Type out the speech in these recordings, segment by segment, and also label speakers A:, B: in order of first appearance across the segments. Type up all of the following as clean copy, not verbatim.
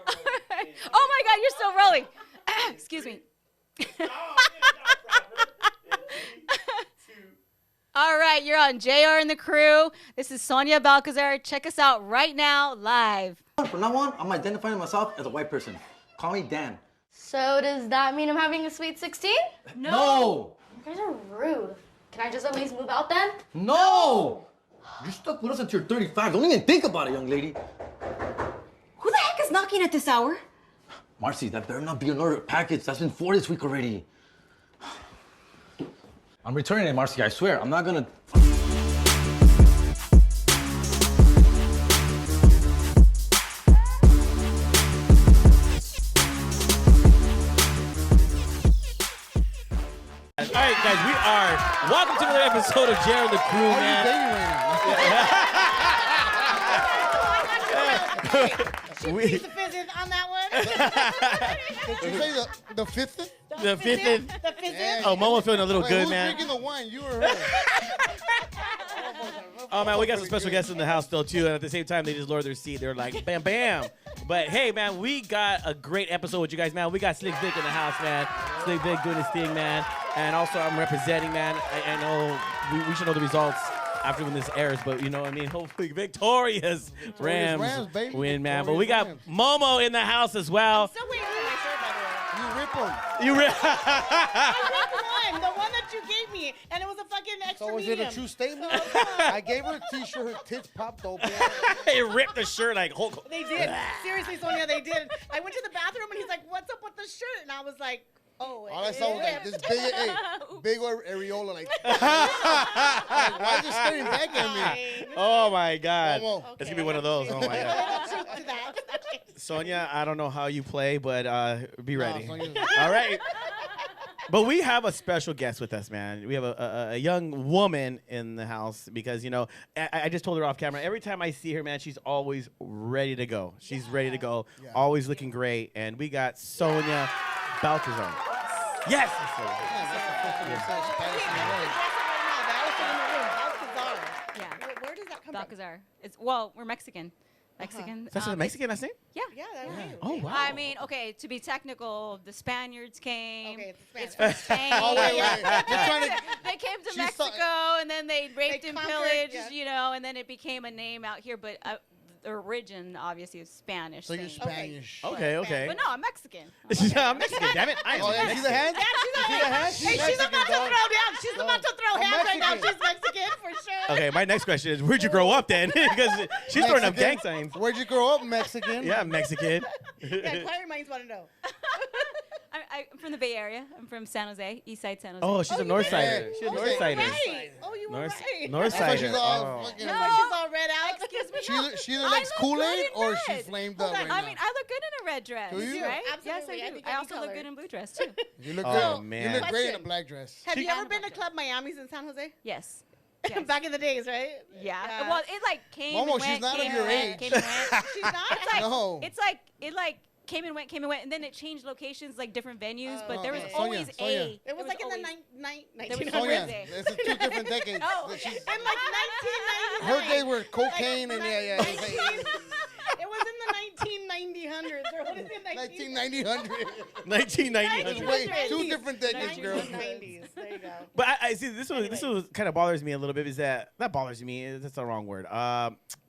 A: Oh my God, you're still rolling. Excuse me. All right, you're on JR and the Crew. This is Sonia Balcazar. Check us out right now, live.
B: From now on, I'm identifying myself as a white person. Call me Dan.
C: So does that mean I'm having a sweet 16?
B: No!
C: You guys are rude. Can I just at least move out then?
B: No! You're stuck with us until you're 35. Don't even think about it, young lady.
A: Who the heck is knocking at this hour?
B: Marcy, that better not be another package. That's been 4 this week already. I'm returning it, Marcy. I swear. I'm not gonna...
D: All right, guys, we are. Welcome to another episode of Jared the Crew, man.
E: She's the fifth on that one.
F: Did you say the fifth?
D: The fifth.
E: The fifth.
D: Oh, Momo's feeling a little good,
F: who's
D: man.
F: drinking the wine? You or her?
D: Oh, man, we got some special guests in the house, though, too. And at the same time, they just lowered their seat. They're like, bam, bam. But, hey, man, we got a great episode with you guys, man. We got Slick Vic in the house, man. Slick Vic doing his thing, man. And also, I'm representing, man. I know we should know the results after when this airs, but you know what I mean? Hopefully, victorious Rams
F: baby.
D: win, man. But we got Momo in the house as well.
E: I'm still waiting for my shirt, by the way.
F: You rip them.
D: You
E: I ripped the one that you gave me, and it was a fucking extra
F: So was
E: medium.
F: it a true statement? I gave her a t-shirt. Her tits popped open.
D: It ripped the shirt like Hulk.
E: They did. Seriously, Sonia, they did. I went to the bathroom, and he's like, "What's up with the shirt?" And I was like, "Oh."
F: All I saw was like this big areola. Like, why is it staring back at me?
D: Oh my God.
F: Momo.
D: It's gonna be one of those. Oh my God.
E: Truth to that.
D: Sonia, I don't know how you play, but be ready.
F: Sonia's-
D: All right. But we have a special guest with us, man. We have a young woman in the house because, you know, I just told her off camera. Every time I see her, man, she's always ready to go. She's ready to go, always looking great. And we got Sonia Balcazar. Yes!
A: Yeah,
E: Where does that come
A: Balcazar. Well, we're Mexican. Mexican.
D: That's a Mexican last name?
A: Yeah.
E: from? Yeah, that was you.
D: Oh, wow.
A: I mean, okay, to be technical, the Spaniards came.
E: Okay,
A: It's
E: it's
A: from Spain.
F: Oh, wait. You're trying to...
A: They came to
F: She's
A: Mexico, and then they raped and
E: conquered,
A: pillaged,
E: yeah.
A: you know, and then it became a name out here. But the origin, obviously, is Spanish.
F: So you're
A: thing.
F: Spanish.
D: Okay, okay.
A: But no, I'm Mexican.
D: I'm Mexican, damn it. I am
F: Oh, yeah, see the
D: Mexican.
F: hands?
E: Yeah, she's
F: Mexican,
E: about to
F: dog.
E: throw down. She's about to throw hands right now.
F: Mexican.
E: She's Mexican for sure.
D: Okay, my next question is, where'd you grow up then? Because she's throwing up gang
F: Mexican.
D: signs.
F: Where'd you grow up, Mexican?
D: Yeah, I'm Mexican.
E: Yeah, inquiry minds want to know.
A: I'm from the Bay Area. I'm from San Jose, East Side San Jose.
D: Oh, she's a
E: you
D: North
E: did?
D: Sider. She's a North Sider.
E: Right. Oh, you were
D: North
E: right.
D: North
F: That's why
D: Sider.
F: she's all
D: Oh.
F: fucking...
A: No.
E: That's why she's all red out.
A: Excuse me.
F: She either
A: I
F: likes
A: look
F: Kool-Aid
A: good in
F: or she
A: red.
F: flamed
E: Hold
F: up
E: on,
F: right
A: I
F: now.
A: mean, I look good in a red dress.
F: Do you?
A: Right?
E: Absolutely.
A: Yes, I
E: I
A: do.
E: think
A: I
E: any
A: also look
E: color.
A: good in blue dress, too.
F: You look
D: Oh,
F: good.
D: man.
F: You look great in a
E: Question.
F: black dress.
E: Have you
A: She-
E: ever been to Club Miami's in San Jose?
A: Yes. Yes.
E: Back in the days, right?
A: Yeah. Well, it like came
F: Momo,
A: and went.
F: she's not
A: came
F: of
A: and
F: your
A: went,
F: age.
A: Came and went.
E: She's not.
A: It's like,
F: No.
A: it like came and went, and then it changed locations, like different venues. But there was
E: okay.
A: always
F: Sonia.
A: a.
E: It was like in the
A: always- There was
E: 1900s.
F: Sonia,
A: Wednesday.
F: this is two different decades.
A: Oh,
F: She's-
E: In like 1999.
F: Her days were cocaine and yeah.
E: It was in the 1990s. Or what is it?
F: 1990,
D: 1990.
F: Wait, two different decades, girl.
E: 1990s. There you go.
D: But I see this was kind of bothers me a little bit. Is that bothers me? That's the wrong word.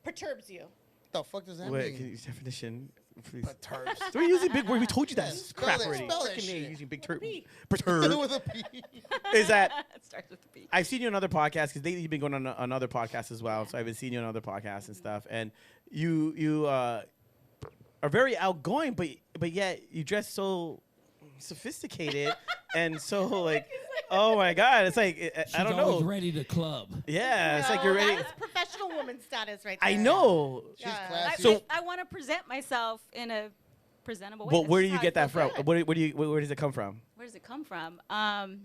E: Perturbs you.
F: What the fuck does that
D: What can
F: mean?
D: you definition? Please.
F: Perturbs.
D: So we're using big word. We told you that.
F: Yeah,
D: This is
F: spell
D: crap
F: it,
D: already.
F: spell that
D: Freaking
F: shit.
D: using big term.
E: P.
D: Perturb.
F: With a P.
D: Is that
A: It starts with the P.
D: I've seen you on other podcasts because you've been going on other podcasts as well. So I've been seeing you on other podcasts and stuff. And you are very outgoing, but yet you dress so sophisticated and so like, oh my God, it's like I don't
G: She's always
D: know.
G: ready to club.
D: Yeah, it's like you're ready.
E: That's professional woman status right there.
D: I know.
F: She's
E: Yeah.
F: classy.
D: So-
A: I want to present myself in a presentable way.
D: But
A: This
D: where
A: is
D: do you
A: how I
D: get that
A: feel
D: from?
A: good.
D: Where does it come from?
A: Where does it come from?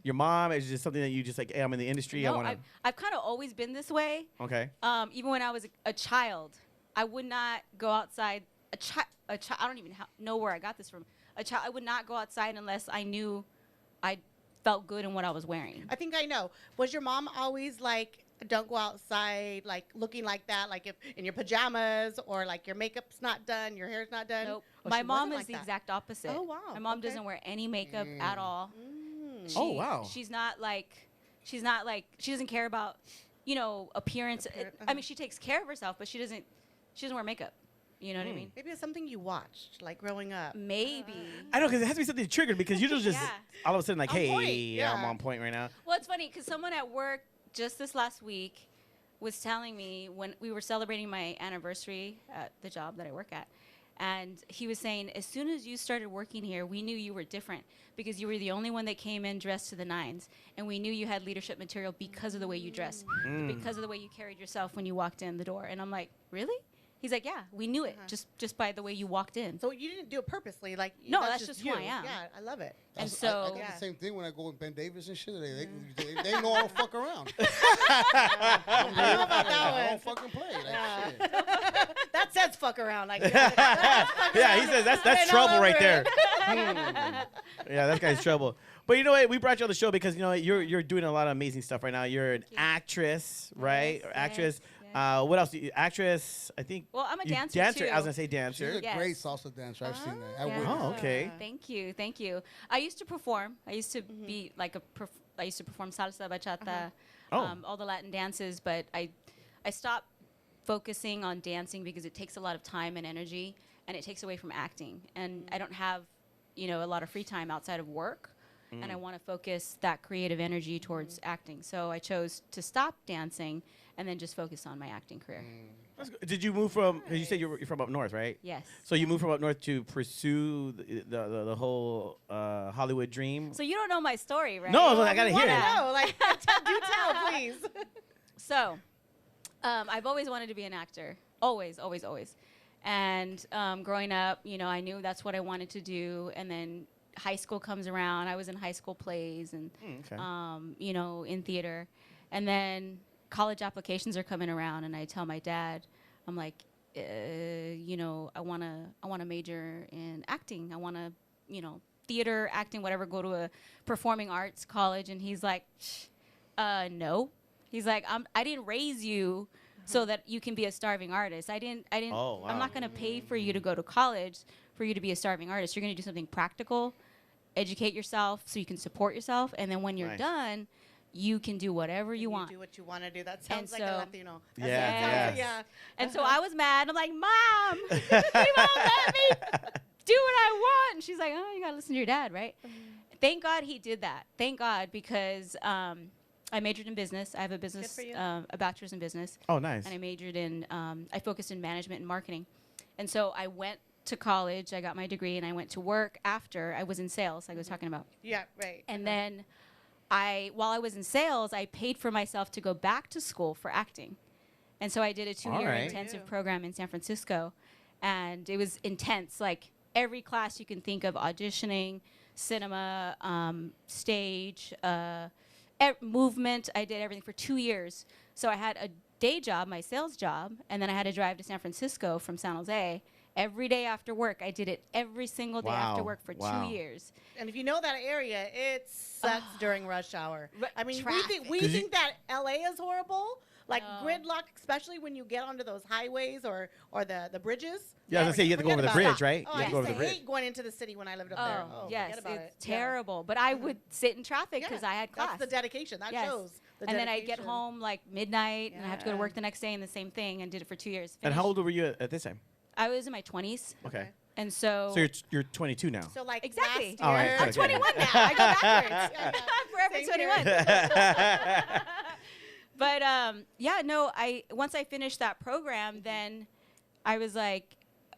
D: Your mom is just something that you just like. Hey, I'm in the industry. I
A: No,
D: want to.
A: I've kind of always been this way.
D: Okay.
A: Even when I was a child, I would not go outside. A child. I don't even know where I got this from. A child. I would not go outside unless I knew I felt good in what I was wearing.
E: I think I know. Was your mom always like don't go outside like looking like that, like if in your pajamas or like your makeup's not done, your hair's not done.
A: Nope.
E: Oh,
A: My
E: she
A: mom
E: wasn't
A: is
E: like
A: the
E: that.
A: exact opposite.
E: Oh, wow.
A: My mom
E: Okay.
A: doesn't wear any makeup at all.
E: Mm.
D: Oh, wow.
A: She's not like she doesn't care about, appearance. I mean, she takes care of herself, but she doesn't wear makeup. You know what I mean?
E: Maybe it's something you watched, like growing up.
A: Maybe.
D: I know, because it has to be something triggered, because usually just
A: Yeah.
D: all of a sudden like,
E: On
D: hey,
E: point,
D: I'm
E: yeah.
D: on point right now.
A: Well, it's funny because someone at work just this last week was telling me when we were celebrating my anniversary at the job that I work at. And he was saying, as soon as you started working here, we knew you were different because you were the only one that came in dressed to the nines. And we knew you had leadership material because of the way you dressed, because of the way you carried yourself when you walked in the door. And I'm like, really? He's like, yeah, we knew it just by the way you walked in.
E: So you didn't do it purposely, like
A: No, that's just who
E: you.
A: I am.
E: Yeah, I love it.
A: And
F: I
A: so,
F: got the same thing when I go with Ben Davis and shit. They know I don't fuck around.
E: I know about
F: I
E: that one.
F: don't fucking play. Like,
E: Yeah.
F: shit.
E: That says fuck around. Like,
D: Yeah, he says that's
E: Been
D: trouble
E: all
D: right
E: over
D: there.
E: it.
D: Yeah, that guy's trouble. But you know what? We brought you on the show because you're doing a lot of amazing stuff right now. You're an
A: you.
D: actress, right?
A: Yes,
D: Or actress.
A: yes.
D: What else?
A: Actress,
D: Well,
A: I'm a
D: you
A: dancer, too.
D: I was gonna say
F: She's
D: dancer.
F: a
A: Yes.
F: great salsa dancer. I've seen that. I
A: Yeah.
F: witnessed
D: Oh,
F: that.
D: okay.
A: Thank you. I used to perform. I used to be like I used to perform salsa, bachata,
D: Oh.
A: all the Latin dances. But I stopped focusing on dancing because it takes a lot of time and energy, and it takes away from acting. And I don't have, a lot of free time outside of work, and I want to focus that creative energy towards acting. So I chose to stop dancing and then just focus on my acting career.
D: That's good. Did you move from? Because you said you're from up north, right?
A: Yes.
D: So you moved from up north to pursue the whole Hollywood dream.
A: So you don't know my story, right?
D: No, I gotta hear
E: wanna
D: it.
E: know, like, do tell, please.
A: So, I've always wanted to be an actor. Always. And growing up, I knew that's what I wanted to do. And then high school comes around. I was in high school plays and,
D: Okay.
A: in theater. And then college applications are coming around, and I tell my dad, I'm like, I want to major in acting. I want to, theater, acting, whatever, go to a performing arts college. And he's like, no. He's like, I didn't raise you so that you can be a starving artist. I didn't.
D: Oh, wow.
A: I'm not going to pay for you to go to college for you to be a starving artist. You're going to do something practical, educate yourself so you can support yourself, and then when you're
D: Nice.
A: done, you can do whatever you want.
E: Do what you want to do. That sounds like
A: so-
E: a Latino.
D: Yeah,
E: That sounds
D: yeah.
E: like,
A: And so I was mad. I'm like, Mom, you won't let me do what I want. And she's like, oh, you got to listen to your dad, right? Thank God he did that. Thank God, because I majored in business. I have a business,
E: for you.
A: a bachelor's in business.
D: Oh, nice.
A: And I majored in, I focused in management and marketing. And so I went to college, I got my degree, and I went to work after. I was in sales, like I was talking about.
E: Yeah, right.
A: And then while I was in sales, I paid for myself to go back to school for acting. And so I did a 2-year
D: right.
A: intensive
E: Yeah.
A: program in San Francisco. And it was intense, like every class you can think of, auditioning, cinema, stage, movement. I did everything for 2 years. So I had a day job, my sales job, and then I had to drive to San Francisco from San Jose. Every day after work, I did it every single day after
D: Wow.
A: work for
D: Wow.
A: 2 years.
E: And if you know that area, it sucks during rush hour. I mean,
A: traffic.
E: we
D: 'Cause
E: think that LA is horrible, like
A: No.
E: gridlock, especially when you get onto those highways or the bridges.
D: Yeah, I was gonna say you have to go
E: Forget
D: over the
E: about
D: bridge,
E: it.
D: right?
E: Oh,
D: You
E: I
D: have to go over
E: used
D: the
E: to
D: bridge.
E: hate going into the city when I lived up there.
A: Oh,
E: Oh,
A: yes,
E: forget about
A: it's
E: it. Yeah.
A: terrible. But I would sit in traffic because
E: Yeah.
A: I had class.
E: That's the dedication. That
A: Yes.
E: shows. The
A: And then I'd get
E: dedication.
A: home like midnight, and I have to go to
E: Yeah.
A: work the next day, and the same thing, and did it for 2 years.
D: And how
A: Finished.
D: old were you at this time?
A: I was in my 20s,
D: Okay.
A: and so,
D: So you're 22 now.
E: So like
A: Exactly.
E: last
D: All right,
E: year-
D: okay.
A: I'm 21 now. I go backwards.
E: Yeah, yeah.
A: I'm forever
E: Same
A: 21.
E: here.
A: But once I finished that program, then I was like,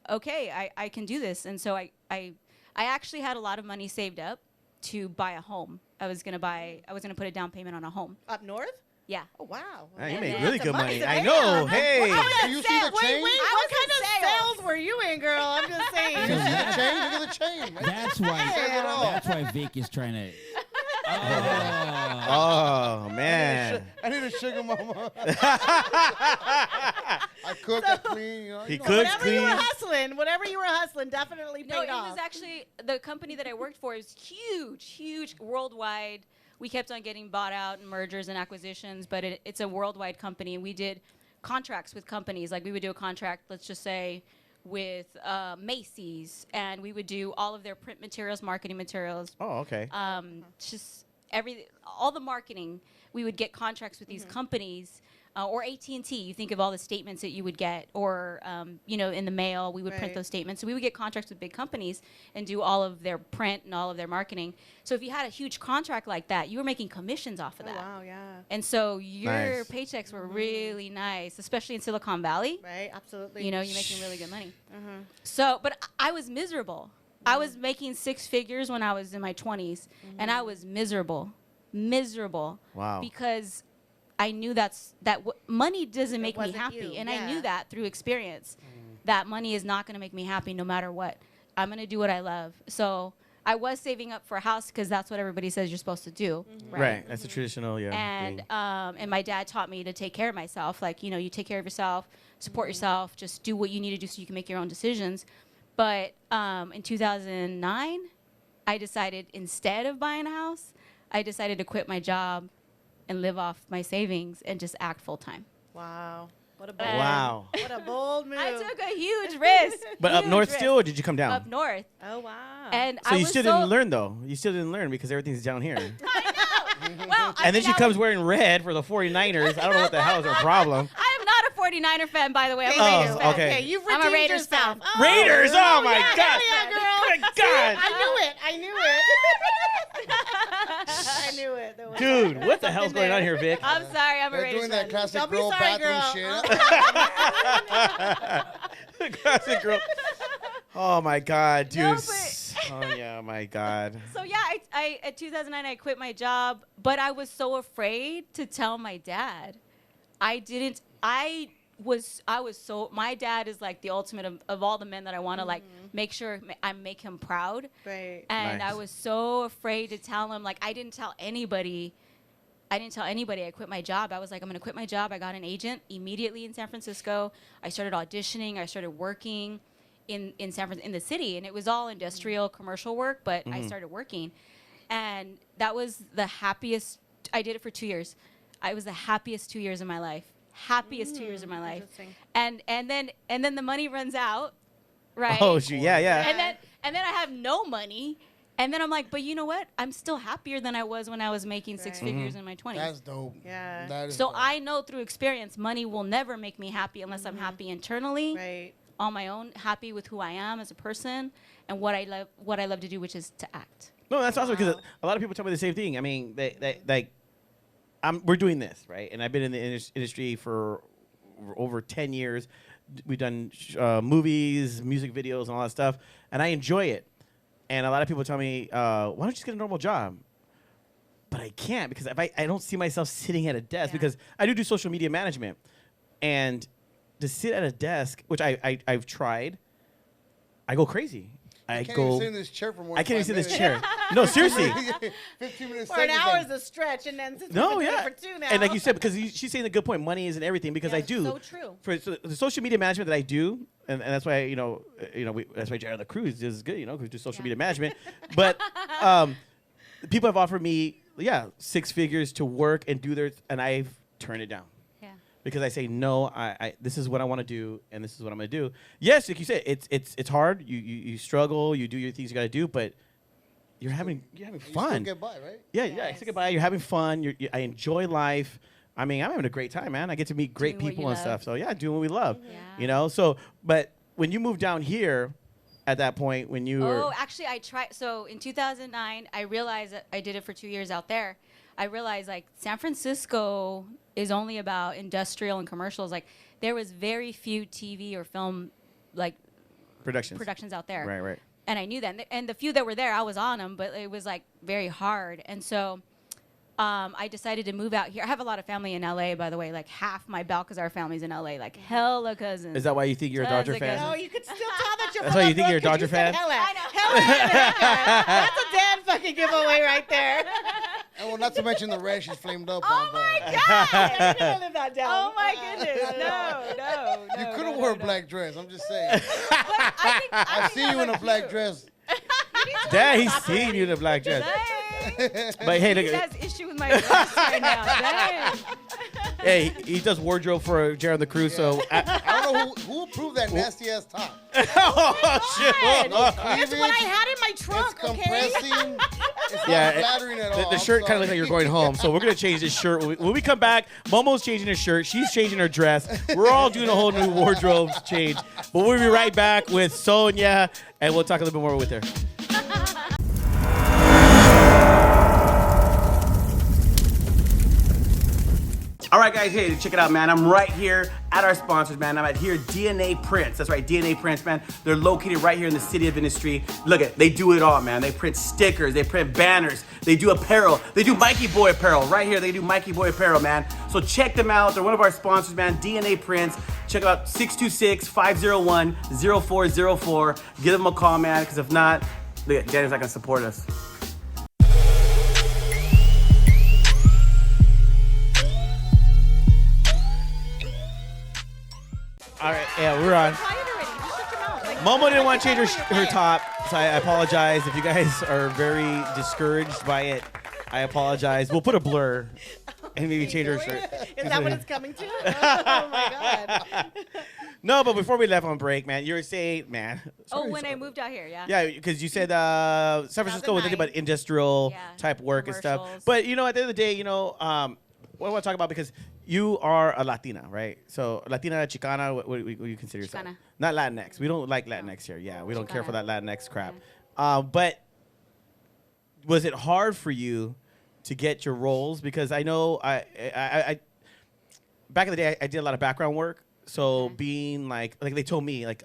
A: okay, I can do this. And so I actually had a lot of money saved up to buy a home. I was gonna put a down payment on a home.
E: Up north?
A: Yeah.
E: Oh wow.
D: Yeah, you
E: Yeah,
D: made
E: yeah,
D: really
E: the
D: good
E: money's
D: money. I
E: there.
D: know. Hey.
F: Do you see the chain?
E: Wait,
A: I
E: what
A: was in
E: kind of
A: sales.
E: sales were you in, girl? I'm just
F: You
E: saying.
F: see the chain? Look at the chain. Right?
G: That's why.
F: Says it all.
G: That's why Vic is trying to. Oh.
D: Oh man.
F: I need a sugar mama. I cook, I clean.
D: He
F: you know.
D: cooks,
E: Whatever you were
D: cleans.
E: hustling, definitely
A: No,
E: paid
A: it
E: off.
A: was actually the company that I worked for is huge, worldwide. we kept on getting bought out in mergers and acquisitions, but it's a worldwide company. And we did contracts with companies. Like we would do a contract, let's just say, with Macy's, and we would do all of their print materials, marketing materials,
D: Oh, okay.
A: just all the marketing. We would get contracts with these companies, or AT&T. You think of all the statements that you would get, or in the mail, we would print
E: Right.
A: those statements. So we would get contracts with big companies and do all of their print and all of their marketing. So if you had a huge contract like that, you were making commissions off of
E: Oh,
A: that.
E: wow, yeah.
A: And so your
D: Nice.
A: paychecks were really nice, especially in Silicon Valley.
E: Right, absolutely.
A: You know, you're making really good money.
E: Mm-hmm.
A: So, but I was miserable. I was making 6 figures when I was in my 20s, and I was miserable.
D: Wow.
A: Because I knew money doesn't make me
E: wasn't
A: happy,
E: you,
A: and I
E: yeah.
A: knew that through experience. That money is not going to make me happy no matter what. I'm going to do what I love. So I was saving up for a house because that's what everybody says you're supposed to do,
D: Right. That's a traditional, yeah.
A: and
D: thing.
A: and my dad taught me to take care of myself. Like, you take care of yourself, support yourself, just do what you need to do so you can make your own decisions. But in 2009, I decided, instead of buying a house, I decided to quit my job and live off my savings and just act full time.
E: Wow. What a bold,
D: Wow.
E: what a bold move.
A: I took a huge risk.
D: But up
A: huge
D: north
A: risk.
D: still, or did you come down?
A: Up north.
E: Oh, wow.
A: And
D: So
A: I
D: you
A: was
D: still
A: so,
D: didn't learn, though. You still didn't learn because everything's down here.
A: Well,
D: And then she comes wearing red for the 49ers. I don't know what the hell is her problem.
A: I am not a 49er fan, by the way. I'm a
E: Okay,
A: Raiders
D: Oh,
A: fan.
D: okay.
E: You've
A: I'm a
E: redeemed
A: Raiders
E: yourself.
A: fan.
E: Oh,
D: Raiders! Oh, my
E: yeah,
D: God.
E: hell yeah, girl.
D: Good God.
E: I knew it. I knew it. There was
D: Dude, what the hell's
E: something
D: going on
E: there.
D: here, Vic?
A: I'm sorry, I'm a
F: They're
A: Raiders
F: doing
A: fan.
F: that classic
E: Don't be
F: girl
E: sorry,
F: bathroom
E: girl.
F: shit.
D: Classic girl. Oh, my God, dude.
A: No, but-
D: Oh, yeah, my God.
A: So yeah, I at 2009 I quit my job, but I was so afraid to tell my dad. My dad is like the ultimate of all the men that I want to like make sure I make him proud.
E: Right.
A: And
D: Nice.
A: I was so afraid to tell him. Like, I didn't tell anybody I quit my job. I was like, I'm going to quit my job. I got an agent immediately in San Francisco. I started auditioning. I started working in the city, and it was all industrial commercial work, but I started working. And that was the happiest. I did it for 2 years. I was the happiest 2 years of my life. Happiest 2 years of my life.
E: Interesting.
A: And then the money runs out, right?
D: Oh, shoot. Yeah, yeah.
A: And then I have no money. And then I'm like, but you know what? I'm still happier than I was when I was making 6
E: Right.
A: figures in my 20s.
F: That's dope.
E: Yeah.
F: That is
A: So
F: dope.
A: I know through experience, money will never make me happy unless I'm happy internally,
E: Right.
A: on my own, happy with who I am as a person and what I love to do, which is to act.
D: No, that's awesome because
E: Wow.
D: a lot of people tell me the same thing. I mean, we're doing this, right? And I've been in the industry for over 10 years. We've done movies, music videos, and all that stuff, and I enjoy it. And a lot of people tell me, why don't you just get a normal job? But I can't because if I don't see myself sitting at a desk
E: Yeah.
D: because I do social media management. And to sit at a desk, which I've tried, I go crazy.
F: I can't even sit in this chair for more than
D: I can't even sit in
F: 5
D: this
F: minutes.
D: chair. No, seriously.
F: 15 minutes.
E: For an
F: seconds,
E: hour
F: like-
E: is a stretch, and then since
D: No,
E: we've been doing
D: yeah.
E: it for 2 now.
D: And like you said, because she's saying a good point, money isn't everything. Because
E: Yeah,
D: I do
E: so true.
D: for the social media management that I do, and that's why that's why Jared on the Cruise is good, because we do social media management. But people have offered me 6 figures to work and do and I've turned it down.
A: Yeah.
D: Because I say no, I this is what I want to do, and this is what I'm going to do. Yes, like you said, it's hard. You struggle. You do your things you got to do, but you're having
F: You still
D: fun.
F: get by, right?
D: Yeah,
A: Yes.
D: say goodbye. You're having fun. I enjoy life. I mean, I'm having a great time, man. I get to meet great
A: Doing what
D: people
A: you
D: and
A: love.
D: stuff. So yeah, doing what we love.
A: Yeah.
D: So, but when you moved down here, at that point, when you were
A: Oh, actually, I tried. So in 2009, I realized that I did it for 2 years out there. I realized like San Francisco is only about industrial and commercials. Like there was very few TV or film like productions out there.
D: right.
A: And I knew that. And the few that were there, I was on them, but it was like very hard. And so I decided to move out here. I have a lot of family in LA, by the way. Like half my Balcazar family's in LA, like hella cousins.
D: Is that why you think you're a
A: Tons
D: Dodger
A: of
D: fan?
A: cousins.
E: No, you could still tell that you're
D: That's
E: from
D: why you
E: up
D: think you're a
E: north 'cause
D: Dodger
E: you said
D: fan?
E: hella.
A: I know.
E: Hella. That's a Dan fucking giveaway right there.
F: And well, not to mention the red she's flamed up
A: Oh
F: on.
A: my
F: but
A: God!
E: You're gonna live that down.
A: Oh my goodness! No.
F: You could have wore a black dress. I'm just saying.
A: I
F: I see you in a black dress.
D: Dad, he's seen you in a black dress. But hey,
A: He
D: look,
A: has issue with my dress right now. Dang.
D: hey, he does wardrobe for Jared on the Crew, so.
F: I don't know who approved that nasty ass top.
D: Oh, shit.
E: That's what I had in my trunk,
F: It's compressing. It's
D: Yeah,
F: not flattering at all.
D: The shirt kind of looks like you're going home, so we're gonna change this shirt. When we come back, Momo's changing her shirt, she's changing her dress. We're all doing a whole new wardrobe change. But we'll be right back with Sonia, and we'll talk a little bit more with her. All right, guys, hey, check it out, man. I'm right here at our sponsors, man. I'm at here, DNA Prints. That's right, DNA Prints, man. They're located right here in the city of Industry. Look at, they do it all, man. They print stickers, they print banners, they do apparel, they do Mikey Boy apparel. Right here, they do Mikey Boy apparel, man. So check them out. They're one of our sponsors, man. DNA Prints. Check out 626-501-0404. Give them a call, man, because if not, look, Daniel's not gonna support us. All right, yeah, we're on. Momo didn't want to change her top, so I apologize. If you guys are very discouraged by it, I apologize. We'll put a blur and maybe change her shirt.
E: Is that what it's coming to? Oh, my God.
D: No, but before we left on break, man, you were saying, man.
A: Oh, when I moved out here, yeah.
D: Yeah, because you said San Francisco was thinking about industrial type work and stuff.
A: commercials.
D: But, you know, at the end of the day, you know, what I want to talk about, because you are a Latina, right? So Latina, Chicana, what do you consider yourself?
A: Chicana.
D: Not Latinx. We don't like Latinx here. Yeah, we don't care for that
A: Chicana.
D: Latinx crap. But was it hard for you to get your roles? Because I know I back in the day, I did a lot of background work. So being like they told me, like,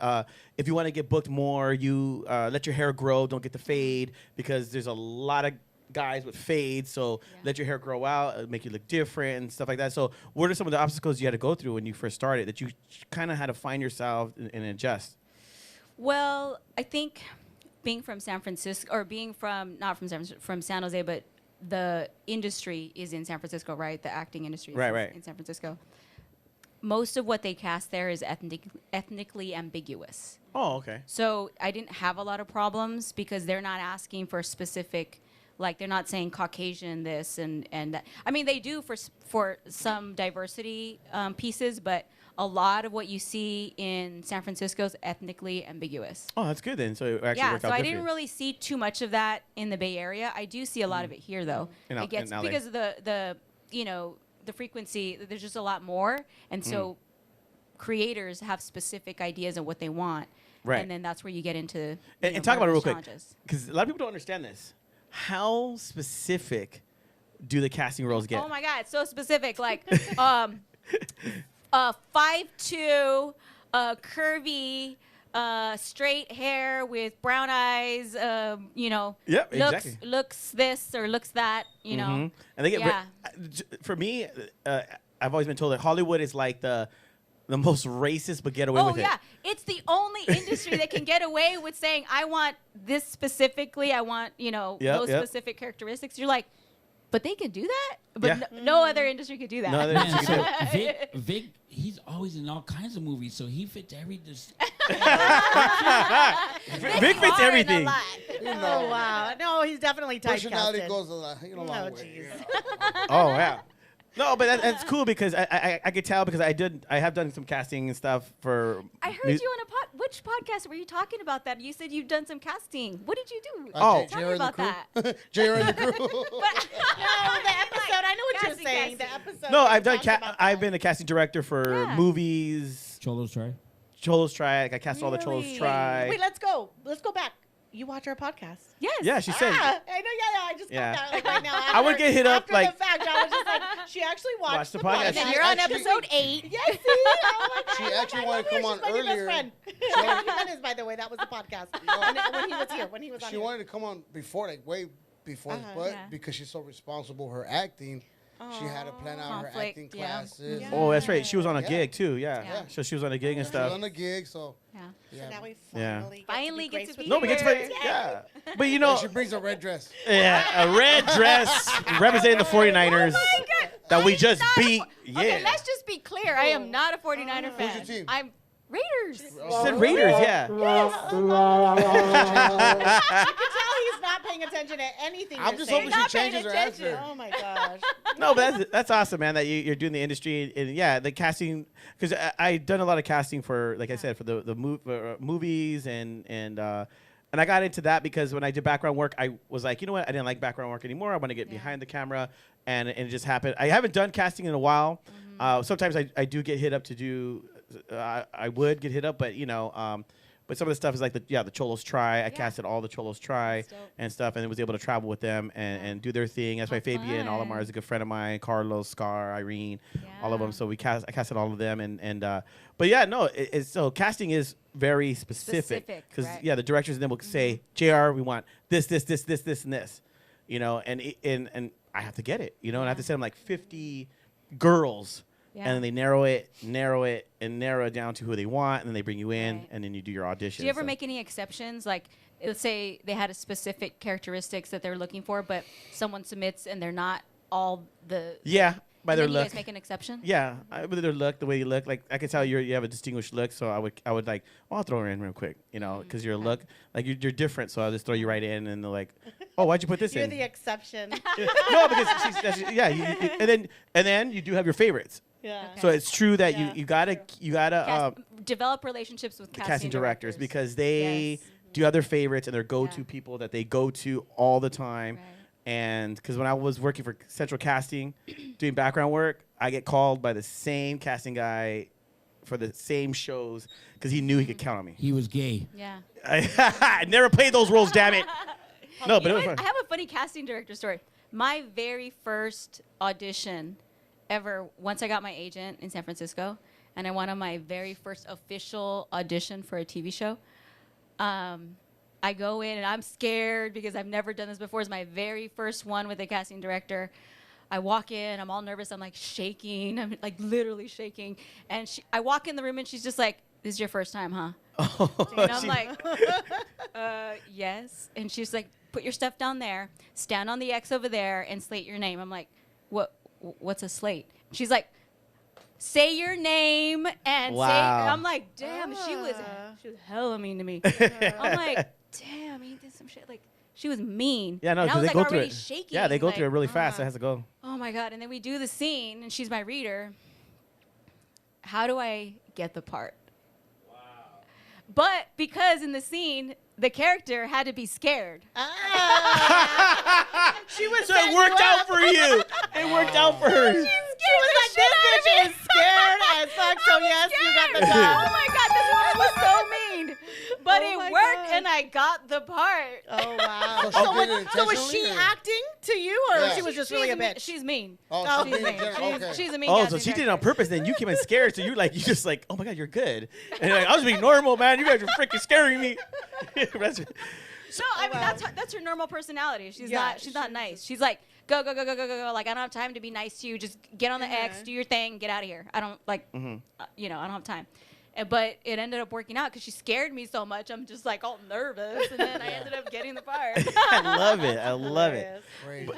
D: if you want to get booked more, you let your hair grow, don't get the fade, because there's a lot of guys with fades, so let your hair grow out, make you look different and stuff like that. So what are some of the obstacles you had to go through when you first started that you kind of had to find yourself and adjust?
A: Well, I think being from San Francisco, or being from, not from San Francisco, from San Jose, but the industry is in San Francisco, right? The acting industry is
D: Right.
A: in San Francisco. Most of what they cast there is ethnically ambiguous.
D: Oh, okay.
A: So I didn't have a lot of problems because they're not asking for specific, like they're not saying Caucasian this and that. I mean, they do for some diversity pieces, but a lot of what you see in San Francisco is ethnically ambiguous.
D: Oh, that's good then. So it actually
A: Yeah,
D: worked
A: so
D: out
A: I
D: good
A: didn't
D: for you.
A: really see too much of that in the Bay Area. I do see a lot of it here, though.
D: In
A: It gets
D: LA.
A: because of the you know, the frequency. There's just a lot more, and so creators have specific ideas of what they want,
D: Right.
A: and then that's where you get into you
D: And
A: know,
D: talk about it
A: more
D: real
A: of those
D: quick,
A: challenges.
D: because a lot of people don't understand this. How specific do the casting roles get?
A: Oh my God, it's so specific. Like, 5'2", curvy, straight hair with brown eyes. You know,
D: Yep,
A: looks
D: exactly.
A: looks this or looks that. You know,
D: Mhm. And they get
A: Yeah.
D: for me, I've always been told that Hollywood is like the most racist, but get away
A: Oh
D: with
A: yeah,
D: it.
A: it's the only industry that can get away with saying, "I want this specifically. I want
D: Yep,
A: those
D: yep.
A: specific characteristics." You're like, but they can do that. But
D: Yeah.
A: no other industry could do that.
D: No other
G: Man,
D: industry
G: so
D: can do it.
G: Vic, he's always in all kinds of movies, so he fits every.
D: Vic fits
A: Are in a
D: everything.
A: lot.
E: Oh, wow. No, he's definitely
F: Personality
E: typecasted.
F: goes a long
E: Oh,
F: way.
E: jeez.
D: Oh yeah. No, but that's cool because I could tell because I have done some casting and stuff for.
A: I heard you on which podcast were you talking about that? You said you've done some casting. What did you do?
D: Oh.
A: Tell me about that.
F: JR and the crew.
E: No, the episode. I know what you're
A: Casting,
E: saying. The
A: casting.
E: episode.
D: No,
E: we
D: I've done.
E: talked about
D: I've
E: that.
D: been a casting director for
A: Yeah.
D: movies.
G: Cholos try.
D: Cholos Try. I cast all the Cholos
A: Really?
D: Try.
E: Wait, let's go. Let's go back. You watch our podcast.
A: Yes.
D: Yeah, she said.
E: I know. Yeah. I just
D: Yeah.
E: got that like right now.
D: I would get hit up,
E: after
D: like-
E: the fact. I was just like, she actually watched
D: Watch the
E: the
D: podcast.
E: podcast.
A: And
F: She
A: you're on
F: actually-
A: episode 8.
E: Yes, see? Oh my God.
F: She actually wanted to come on
E: She's my new best
F: earlier.
E: friend. That is, by the way, that was the podcast. When he was here, when he was on
F: She
E: here.
F: wanted to come on before, like way before, but
A: Yeah.
F: because she's so responsible with her acting, she had to plan out her
A: Conflict,
F: acting
A: yeah.
F: classes.
E: Yeah.
D: Oh, that's right. She was on a
F: Yeah.
D: gig too. Yeah.
A: Yeah.
D: So she was on a gig and
F: She was
D: stuff.
F: on the gig, so
A: Yeah.
F: yeah.
E: So now we
D: Yeah.
E: finally
A: Get to be
D: No, we get to
A: here.
D: yeah. But you
F: And
D: know,
F: she brings a red dress.
D: yeah, a red dress representing the 49ers that we just beat. Yeah.
A: Okay, let's just be clear. I am not a 49er fan.
F: Who's your team?
A: I'm Raiders.
D: She said Raiders. Yeah.
E: You can tell he's not paying paying attention to anything.
F: I'm
E: you're
F: just
E: saying.
F: hoping she
A: Not paying
F: changes her
A: attention.
F: answer.
E: Oh my gosh.
D: No, but that's awesome, man. That you're doing the industry and yeah, the casting. Because I done a lot of casting for, like I said, for the movies and I got into that because when I did background work, I was like, you know what, I didn't like background work anymore. I want to get behind the camera, and it just happened. I haven't done casting in a while. Sometimes I do get hit up to do. I would get hit up, but but some of the stuff is like the Cholos Try. I casted all the Cholos Try and stuff, and was able to travel with them and do their thing. That's why Fabian, Olimar is a good friend of mine. Carlos, Scar, Irene, all of them. So I casted all of them, but yeah, no, so casting is very specific because the directors then will say, JR, we want this, and this, and I have to get it, and I have to send them like 50 girls. Yeah. And then they narrow it down to who they want, and then they bring you in, and then you do your audition.
A: Do you ever make any exceptions? Like, let's say they had a specific characteristics that they're looking for, but someone submits and they're not all the.
D: Yeah, by their look.
A: You guys make an exception?
D: Yeah, by their look, the way you look. Like, I can tell you have a distinguished look, so I would like, I'll throw her in real quick, because your look, like you're different, so I'll just throw you right in, and they're like, oh, why'd you put this
E: You're
D: in?
E: the exception.
D: No, because and then you do have your favorites.
E: Yeah.
D: So it's true that you gotta
A: develop relationships with
D: casting directors because they do have their favorites and their go-to people that they go to all the time. Right. And because when I was working for Central Casting, doing background work, I get called by the same casting guy for the same shows because he knew he could count on me.
G: He was gay.
A: Yeah.
D: I never played those roles, damn it. No, but it was fun.
A: I have a funny casting director story. My very first audition ever, once I got my agent in San Francisco, and I went on my very first official audition for a TV show. I go in and I'm scared because I've never done this before. It's my very first one with a casting director. I walk in, I'm all nervous. I'm like shaking. I'm like literally shaking. And I walk in the room and she's just like, "This is your first time, huh?" And I'm like, yes. And she's like, "Put your stuff down there, stand on the X over there, and slate your name." I'm like, what's a slate? She's like, "Say your name and say." I'm like, damn, she was hella mean to me. I'm like, damn, he did some shit. Like, she was mean.
D: Yeah, no,
A: because
D: they
A: like
D: go through
A: already
D: it.
A: shaking.
D: Yeah, they go through it really fast. It has to go.
A: Oh my god! And then we do the scene, and she's my reader. How do I get the part? Wow. But because in the scene, the character had to be scared.
E: She was.
D: So it worked out for you. It worked out for her.
E: She was like, "This bitch is scared as fuck." So yes, you got the job.
A: Oh my god, this woman was so mean. But it worked, and I got the part.
E: Oh wow.
F: So
E: was she acting to you, or she was just really a bitch?
A: She's mean.
F: Oh,
A: She's
F: she's
A: mean.
F: okay.
A: She's a mean.
D: Oh, so she did it on purpose. Then you came in scared. So you just like, oh my god, you're good. And you're like, I was being normal, man. You guys are freaking scaring me.
A: No, I mean that's her normal personality. She's not nice. She's like, go. Like, I don't have time to be nice to you. Just get on the X, do your thing, get out of here. I don't like, I don't have time. But it ended up working out because she scared me so much. I'm just like all nervous, and then I ended up getting the part.
D: I love it.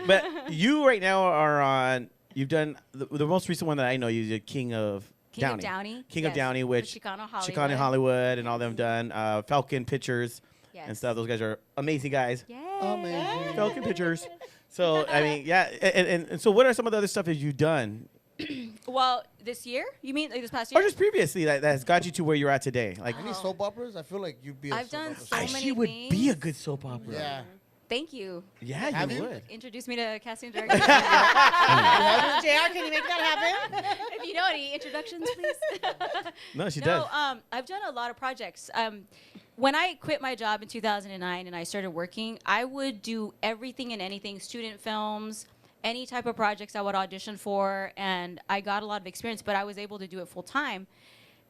D: But you right now are on. You've done the most recent one that I know. You did King of Downey. King of Downey, which Chicano Hollywood and all them done. Falcon Pictures and stuff. Those guys are amazing guys.
F: Amazing.
D: Falcon Pictures. So I mean, yeah. And so, what are some of the other stuff that you've done?
A: Well, this year? You mean like this past year?
D: Or just previously that has got you to where you're at today? Like
F: any soap operas? I feel like you'd be.
A: I've done so many
D: she would
A: things.
D: be a good soap opera.
F: Yeah.
A: Thank you.
D: Yeah, you would.
A: Introduce me to casting director.
E: JR, can you make that happen?
A: If you know any introductions, please.
D: No, she does.
A: I've done a lot of projects. When I quit my job in 2009 and I started working, I would do everything and anything, student films, any type of projects I would audition for, and I got a lot of experience, but I was able to do it full time.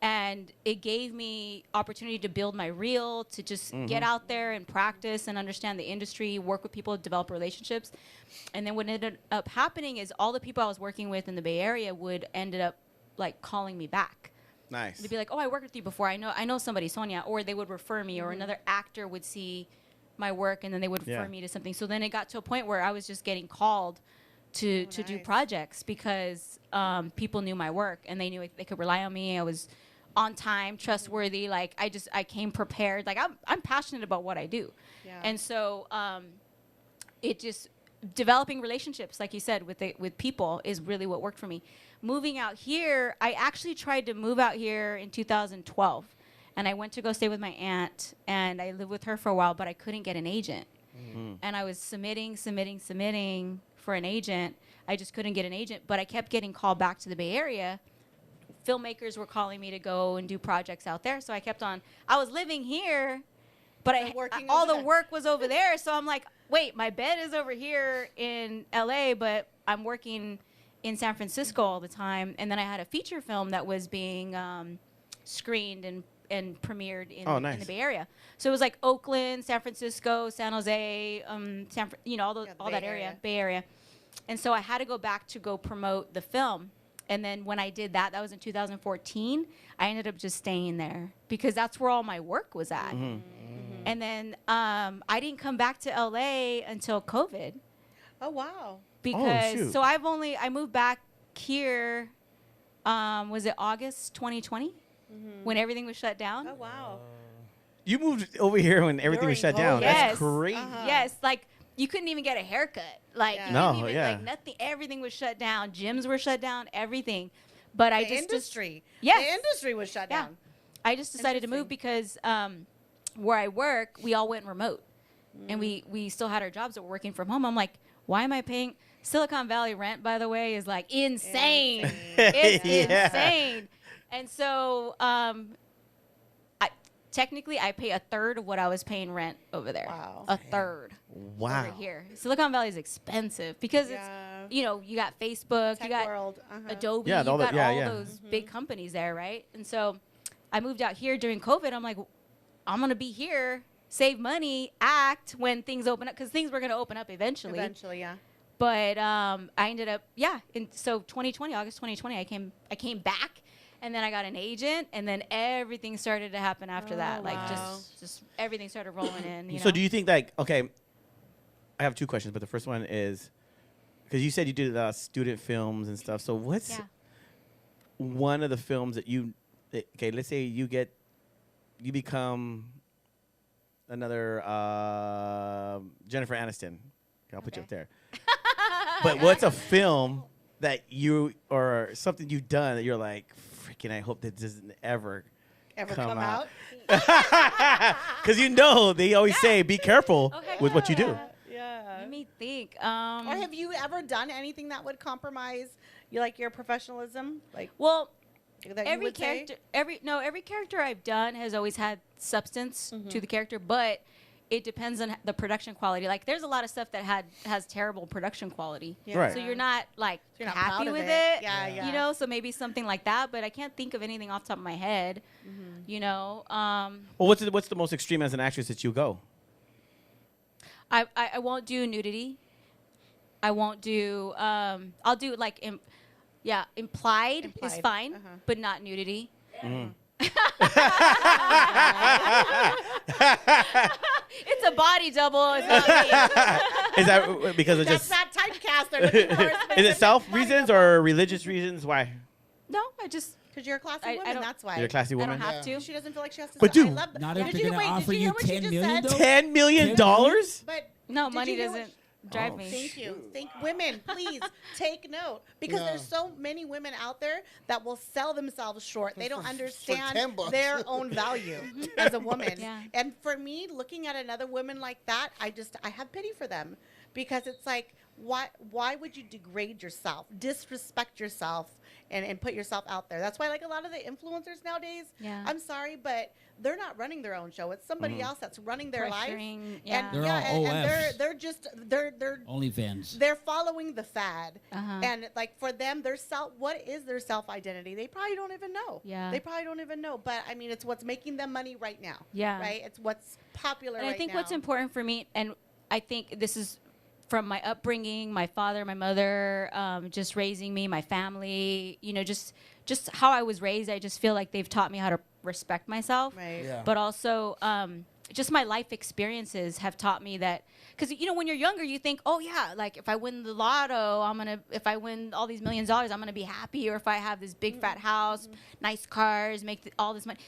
A: And it gave me opportunity to build my reel, to just get out there and practice and understand the industry, work with people, develop relationships. And then what ended up happening is all the people I was working with in the Bay Area ended up like calling me back.
D: Nice.
A: They'd be like, "Oh, I worked with you before. I know somebody, Sonia," or they would refer me, or another actor would see my work and then they would refer me to something. So then it got to a point where I was just getting called to do projects because people knew my work and they knew they could rely on me. I was on time, trustworthy. Like I came prepared. Like I'm passionate about what I do. Yeah. And so it just developing relationships, like you said, with people is really what worked for me. Moving out here, I actually tried to move out here in 2012, and I went to go stay with my aunt, and I lived with her for a while, but I couldn't get an agent. And I was submitting for an agent. I just couldn't get an agent, but I kept getting called back to the Bay Area. Filmmakers were calling me to go and do projects out there, so I kept on. I was living here, but all the work was over there, so I'm like, wait, my bed is over here in LA, but I'm working in San Francisco all the time. And then I had a feature film that was being screened and premiered in the Bay Area. So it was like Oakland, San Francisco, San Jose, all that area, Bay Area. And so I had to go back to go promote the film. And then when I did that, that was in 2014, I ended up just staying there because that's where all my work was at. And then I didn't come back to LA until COVID.
E: Oh, wow.
A: Because I moved back here, was it August 2020 when everything was shut down?
E: Oh, wow.
D: You moved over here when everything was shut down.
A: Yes.
D: That's crazy.
A: Yes, like you couldn't even get a haircut. Like like nothing. Everything was shut down. Gyms were shut down. Everything. But
E: The industry was shut down.
A: I just decided to move because where I work, we all went remote, and we still had our jobs that were working from home. I'm like, why am I paying? Silicon Valley rent, by the way, is like insane. It's insane. And so technically I pay a third of what I was paying rent over there.
E: Wow.
A: A third.
D: Wow.
A: Over here. Silicon Valley is expensive because it's, you got Facebook,
E: Tech
A: you got
E: world.
A: Adobe,
D: Yeah,
A: you got all
D: yeah.
A: those big companies there, right? And so I moved out here during COVID. I'm like, I'm going to be here, save money, act when things open up, because things were going to open up eventually.
E: Yeah.
A: But I ended up, so 2020, August 2020, I came back, and then I got an agent, and then everything started to happen after that. Like just everything started rolling in.
D: So do you think I have two questions, but the first one is, because you said you did student films and stuff. So what's one of the films that let's say you become another Jennifer Aniston. Okay, I'll put you up there. But what's a film that you or something you've done that you're like, freaking, I hope that doesn't ever come out? Because they always say, be careful with what you do.
E: Yeah.
A: Let me think.
E: Or have you ever done anything that would compromise your professionalism? That
A: every character I've done has always had substance to the character, but it depends on the production quality. Like, there's a lot of stuff that has terrible production quality.
E: Yeah.
D: Right.
A: So you're not
E: you're not
A: happy
E: proud of
A: with
E: it.
A: it.
E: Yeah.
A: So maybe something like that, but I can't think of anything off the top of my head.
D: Well, what's the most extreme as an actress that you go?
A: I won't do nudity. I won't do I'll do implied is fine, but not nudity. It's a body double. It's not me.
D: Is that because of
E: That's
D: just
E: that typecast they're looking for.
D: is it self reasons or religious reasons? Why?
A: No, I just
E: Because you're a classy
A: I
E: woman,
A: don't-
E: that's why.
D: You're a classy
A: I
D: woman.
A: don't have to.
E: She doesn't feel like she has to.
D: But
E: sell.
D: dude,
E: I love
G: Not if
E: Did
G: they're
E: you
G: gonna
E: wait,
G: offer
E: did you
G: you
E: hear what she
G: $10
E: just
G: million,
E: said?
G: though?
D: $10 million?
E: But
A: No,
E: did
A: money
E: you hear
A: doesn't drive me.
E: Thank you. Women, please take note, because there's so many women out there that will sell themselves short. They don't understand
F: $10.
E: their own value as a woman.
A: Yeah.
E: And for me, looking at another woman like that, I have pity for them, because it's like, why would you degrade yourself, disrespect yourself, and put yourself out there? That's why, like, a lot of the influencers nowadays,
A: Yeah.
E: I'm sorry, but they're not running their own show. It's somebody else that's running their life.
A: Pressuring,
E: And
G: They're all
E: and
G: OFs.
E: they're
G: OnlyFans.
E: they're following the fad.
A: Uh-huh.
E: And like, for them, what is their self identity? They probably don't even know.
A: Yeah.
E: They probably don't even know. But I mean, it's what's making them money right now.
A: Yeah.
E: Right? It's what's popular
A: And
E: right
A: I think
E: now.
A: what's important for me, and I think this is from my upbringing, my father, my mother, just raising me, my family, just how I was raised. I just feel like they've taught me how to respect myself.
E: Right.
F: Yeah.
A: But also, just my life experiences have taught me that, because when you're younger, you think, oh yeah, like if I win the lotto, if I win all these millions of dollars, I'm gonna be happy. Or if I have this big fat house, nice cars, make all this money.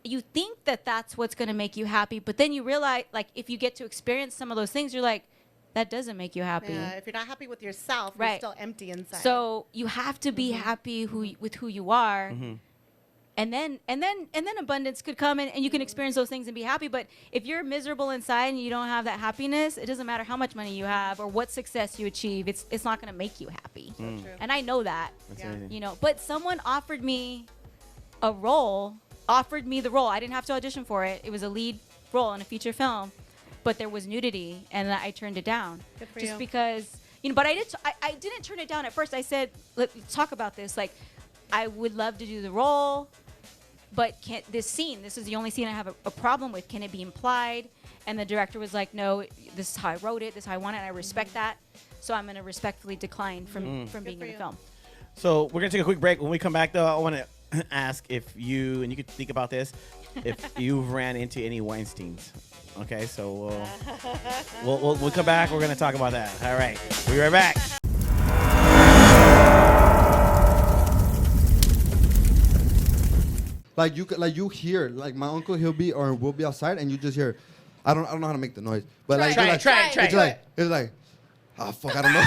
A: You think that that's what's gonna make you happy, but then you realize, like, if you get to experience some of those things, you're like, that doesn't make you happy.
E: Yeah, if you're not happy with yourself, you're
A: Right.
E: still empty inside.
A: So you have to be happy with who you are. And then abundance could come and you can experience those things and be happy. But if you're miserable inside and you don't have that happiness, it doesn't matter how much money you have or what success you achieve. It's not going to make you happy.
E: True.
A: And I know that.
D: That's
E: Yeah.
D: amazing.
A: You know, but someone offered me the role. I didn't have to audition for it. It was a lead role in a feature film, but there was nudity, and I turned it down.
E: Good for
A: just
E: you.
A: because, you know. But I didn't turn it down at first. I said, let's talk about this. Like, I would love to do the role, but this is the only scene I have a problem with. Can it be implied? And the director was like, no, this is how I wrote it. This is how I want it. And I respect that. So I'm going to respectfully decline from being
E: for
A: in the
E: you.
A: film.
D: So we're gonna take a quick break. When we come back, though, I want to ask if you, and you could think about this, if you've ran into any Weinsteins. Okay, so we'll come back. We're gonna talk about that. All right, we'll be right back.
H: Like you hear, like my uncle, we'll be outside, and you just hear, I don't know how to make the noise, but like,
D: Try
H: you're
D: it, try it.
H: it's like, oh fuck, I don't know.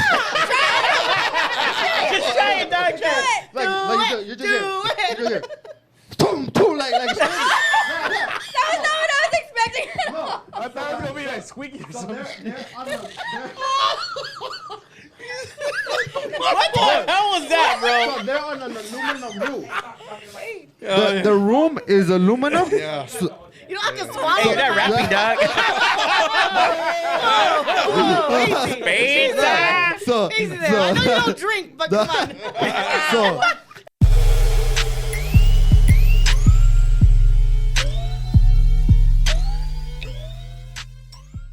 D: Just try it, dog.
H: You just hear, boom, boom, like.
A: That was not what I was expecting.
H: No,
F: I thought it was gonna be like squeaky or something.
D: What the hell was that, bro?
H: So they're on an aluminum roof. The room is aluminum.
F: Yeah.
H: So,
E: You don't have to swallow
D: Hey, that rapping, dog. Pizza.
H: so,
E: Easy there. I know you don't drink, but come on.
H: so,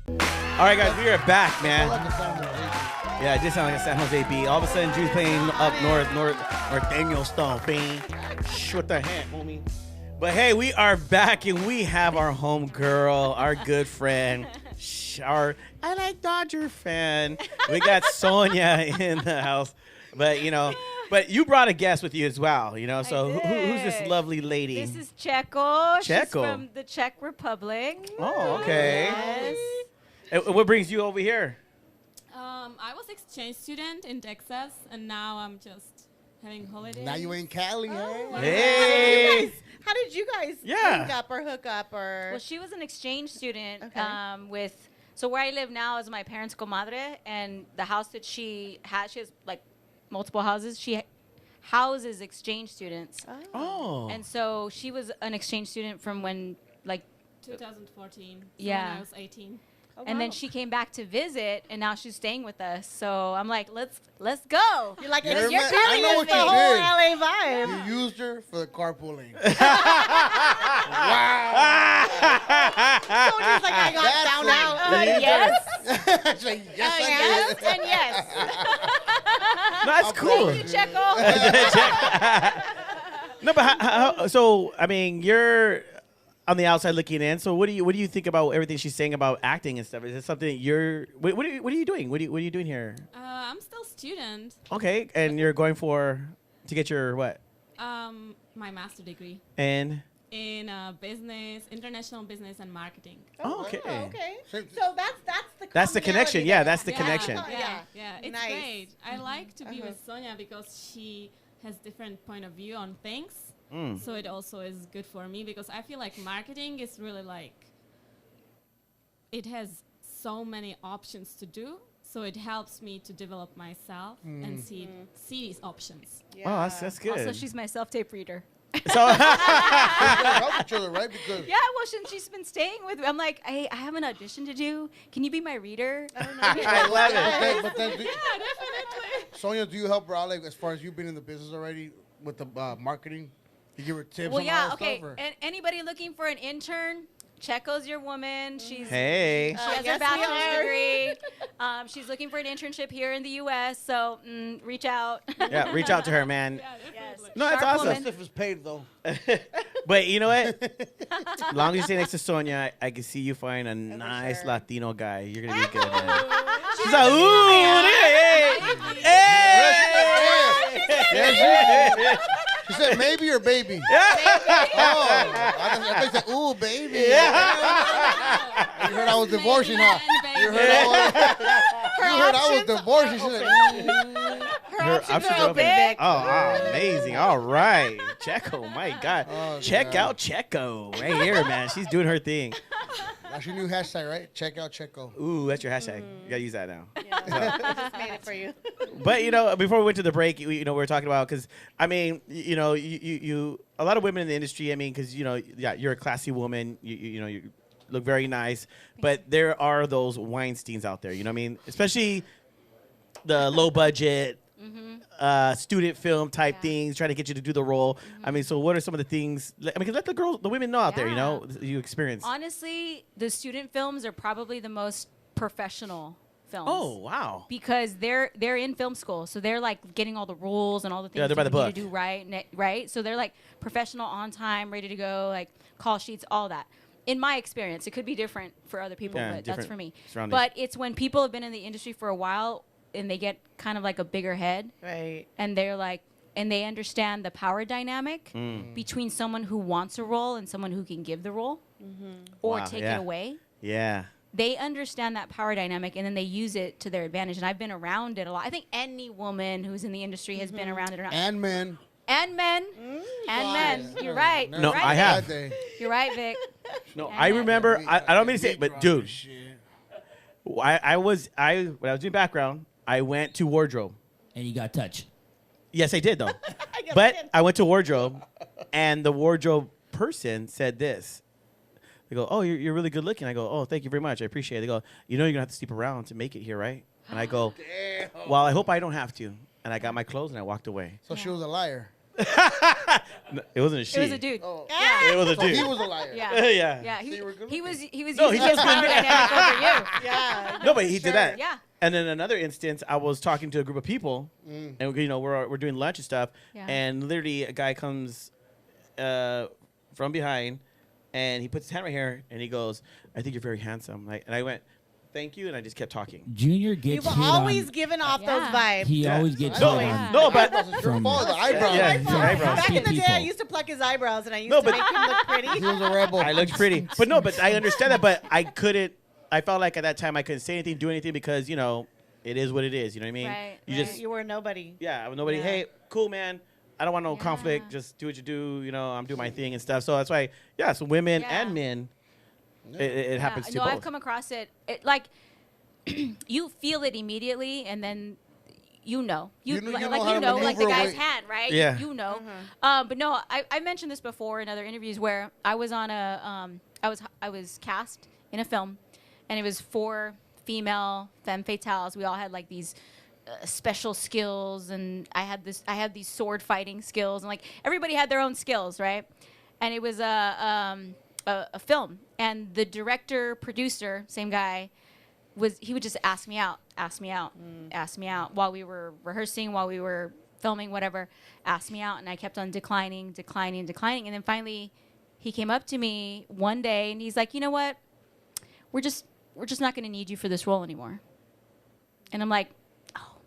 D: All right, guys, we are back, man. Yeah, it did sound like a San Jose beat. All of a sudden, Drew's playing up Northaniel Stone. Bing. Shh, what the heck, homie? But hey, we are back, and we have our home girl, our good friend, our I like Dodger fan. We got Sonia in the house. But, but you brought a guest with you as well, So who's this lovely lady?
A: This is Checo. She's
D: Checo.
A: from the Czech Republic.
D: Oh, okay.
A: Yes.
D: And what brings you over here?
I: I was exchange student in Texas, and now I'm just having holidays.
F: Now you in Cali,
E: Oh,
F: eh?
D: Hey.
E: How did you guys
D: Yeah.
E: link up or hook up or?
A: Well, she was an exchange student
E: Okay.
A: so where I live now is my parents' comadre, and the house that she has like multiple houses. She houses exchange students.
D: Oh.
A: And so she was an exchange student from when, like,
I: 2014. So
A: Yeah.
I: When I was 18.
A: and then she came back to visit, and now she's staying with us. So I'm like, let's go.
E: You're like,
F: You're
E: you're
F: ma- I
E: feeling
F: know
E: this
F: what
E: the
F: you
E: whole
F: did.
E: LA vibe.
F: You used her for the carpooling.
E: Sonia's like, I got
F: That's
E: found
F: it.
E: out.
A: Yes.
F: She's like, yes, I
A: Yes
F: did.
A: and yes.
D: That's cool.
A: Thank you, Checo.
D: No, but so I mean, you're on the outside looking in. So what do you think about everything she's saying about acting and stuff? Is it something what are you doing? What are you doing here?
I: I'm still student.
D: Okay, and you're going to get your what?
I: My master degree
D: And
I: in business, international business and marketing.
D: oh, okay.
E: Oh, okay.
F: Same-
E: So that's the
D: connection.
E: commonality
D: Yeah,
E: there.
D: that's the connection.
I: Yeah. It's
E: Nice.
I: great. I like to be with Sonia because she has different point of view on things. So it also is good for me because I feel like marketing is really like it has so many options to do. So it helps me to develop myself and see these options.
D: Oh, that's good.
A: Also, she's my self-tape reader.
D: so
F: help each other, right? Because
A: Yeah, well, since she's been staying with me, I'm like, hey, I have an audition to do. Can you be my reader?
D: I love it.
F: but then,
I: Yeah, definitely.
F: Sonia, do you help her out, like, as far as you've been in the business already with the marketing? You give her tips
A: Well,
F: on
A: yeah,
F: all that
A: okay.
F: stuff? Or?
A: And anybody looking for an intern? Checo's your woman. She's
D: Hey.
A: She has her
E: yes, we
A: bachelor's
E: are.
A: degree. She's looking for an internship here in the U.S. So reach out.
D: Yeah, reach out to her, man.
I: Yeah, definitely.
D: No, that's
A: Sharp
D: awesome.
A: woman.
F: If it's paid, though.
D: But you know what? As long as you stay next to Sonia, I can see you find a nice
E: sure.
D: Latino guy. You're gonna be good, man. She's like, ooh, hey.
F: She said maybe or baby. Oh, I said, ooh, baby. You heard I was divorcing, huh? You heard I was. heard I was
E: options
F: divorced,
E: are
F: and she's like,
E: Her options are open,
A: open.
E: Vic.
D: Oh, amazing. All right. Checo, my God.
F: Oh,
D: Check
F: God.
D: out Checo right here, man. She's doing her thing.
F: that's your new hashtag, right? Check out Checo.
D: Ooh, that's your hashtag. You gotta use that now.
E: Yeah, I just made it for you.
D: But before we went to the break, we were talking about because I mean, you a lot of women in the industry. I mean, because yeah, you're a classy woman. You look very nice, but there are those Weinsteins out there. You know what I mean? Especially the low budget. Student film type things, trying to get you to do the role. I mean, so what are some of the things? I mean, let the women know out there, you experience.
A: Honestly, the student films are probably the most professional films.
D: Oh, wow.
A: Because they're in film school, so they're like getting all the rules and all the things
D: they're by the
A: you need
D: book.
A: to do right. So they're like professional, on time, ready to go, like call sheets, all that. In my experience, it could be different for other people, but that's
D: different
A: for me.
D: surroundings.
A: But it's when people have been in the industry for a while and they get kind of like a bigger head,
E: Right.
A: and they're like, and they understand the power dynamic between someone who wants a role and someone who can give the role or
D: Wow,
A: take
D: yeah.
A: it away.
D: Yeah.
A: They understand that power dynamic, and then they use it to their advantage. And I've been around it a lot. I think any woman who's in the industry has been around it.
F: And men.
A: And men. And men. You're right.
D: No,
A: You're right,
D: I
A: Vic.
D: have.
F: That day.
A: You're right, Vic.
D: No,
A: And
D: I
A: men.
D: remember. I don't mean to say it, but dude, when I was doing background, I went to wardrobe.
G: And you got touched.
D: Yes, I did though. But I went to wardrobe, and the wardrobe person said this. They go, "Oh, you're really good looking." I go, "Oh, thank you very much. I appreciate it." They go, "You're gonna have to sleep around to make it here, right?" And I go, "Well, I hope I don't have to." And I got my clothes and I walked away.
F: So she was a liar.
D: No, it wasn't a she.
A: It was a dude.
F: Oh.
A: Yeah.
D: It was a
F: So
D: dude.
F: he was a liar.
A: Yeah.
D: Yeah.
A: Yeah.
F: So you were good
A: He was
D: No,
A: using
D: he
A: his
D: just-
A: power dynamic over you.
E: Yeah.
D: No, but he did that.
A: Yeah.
D: And then another instance, I was talking to a group of people, and we're doing lunch and stuff,
A: Yeah.
D: and literally a guy comes from behind, and he puts his hand right here, and he goes, "I think you're very handsome." And I went, "Thank you," and I just kept talking.
G: Junior gets
E: You've
G: hit
E: always
G: on.
E: given off those
A: Yeah.
E: vibes.
G: He
D: Yeah.
G: always gets
D: No,
G: hit
A: yeah.
G: on.
D: no, but
F: Eyebrows, it's your
G: From-
F: fault, the eyebrows.
D: Yeah, your eyebrows.
E: Back in the day,
G: People.
E: I used to pluck his eyebrows, and I used
D: No,
E: to
D: but-
E: make him look pretty.
F: He was a rebel.
D: I looked pretty, but no, but I understand that, but I couldn't. I felt like at that time I couldn't say anything, do anything because it is what it is. You know what I mean?
A: Right,
D: You
A: right.
D: just
E: You were nobody.
D: nobody.
E: Yeah.
D: Hey, cool man. I don't want no
A: Yeah.
D: conflict. Just do what you do. I'm doing my thing and stuff. So that's why, so women
A: Yeah.
D: and men, it happens to
A: no,
D: both.
A: I've come across it. Like you feel it immediately, and then you know
F: You know how to
A: like the
F: maneuver
A: guy's
F: away.
A: hand, right?
D: Yeah.
A: You know. But no, I mentioned this before in other interviews where I was on I was cast in a film, and it was 4 female femme fatales. We all had like these special skills, and I had these sword fighting skills, and like everybody had their own skills, right? And it was a film, and the director producer, same guy, he would just ask me out while we were rehearsing, while we were filming, whatever, ask me out, and I kept on declining, and then finally he came up to me one day and he's like, "You know what? We're just not going to need you for this role anymore." And I'm like, "Oh,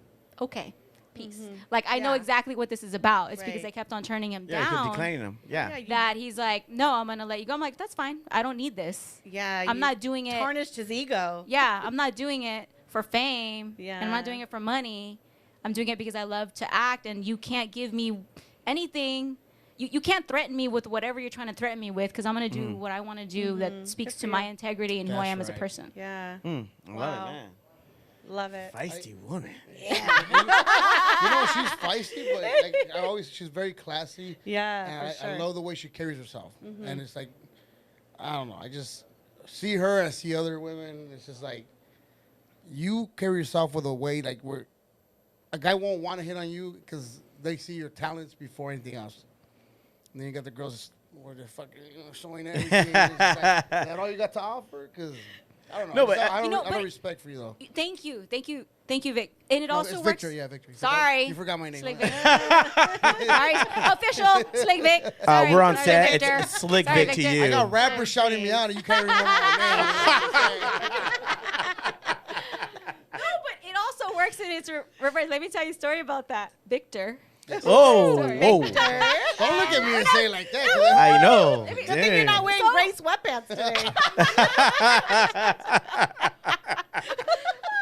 A: okay. Peace." Like I know
E: Yeah.
A: exactly what this is about. It's because
E: Right.
A: I kept on turning him
D: yeah,
A: down.
D: declining them. Yeah.
A: That he's like, "No, I'm going to let you go." I'm like, "That's fine. I don't need this."
E: Yeah.
A: I'm
E: you
A: not doing it.
E: Tarnished his ego.
A: Yeah, I'm not doing it for fame.
E: Yeah.
A: And I'm not doing it for money. I'm doing it because I love to act, and you can't give me anything. You can't threaten me with whatever you're trying to threaten me with, because I'm going to do what I want to do that speaks
E: Good
A: to
E: for
A: my
E: you.
A: integrity and who I
G: That's
A: am as a
G: right.
A: person.
E: Yeah.
D: I love
E: Wow.
D: it, man.
E: Love it.
D: Feisty woman.
F: She's feisty, but like, she's very classy.
E: Yeah,
F: And
E: for sure.
F: I love the way she carries herself. And it's like, I don't know. I just see her and I see other women. It's just like, you carry yourself with a way like where a guy won't want to hit on you because they see your talents before anything else. And then you got the girls where they're fucking showing everything. It's like, is that all you got to offer? Because I don't know.
D: No, but
F: I don't, I
A: but-
F: don't respect for you though.
A: Thank you, Vic. And it
F: No,
A: also
F: it's
A: works.
F: Victor, yeah, Victor.
A: Sorry.
F: You forgot my name.
A: Slick Vic. Sorry. Official Slick Vic. Sorry.
D: We're on
A: Sorry,
D: set.
A: Victor.
D: It's Slick
A: Sorry,
D: Vic to
A: Victor.
D: you.
F: I got rappers shouting me out and you can't remember my
A: No, but it also works in its reverse. Let me tell you a story about that. Victor.
D: Oh,
A: Sorry.
D: whoa.
F: name. Don't look at me and say it like that. 'cause
D: I know.
E: Good thing you're
D: Dang.
E: not wearing gray sweatpants today.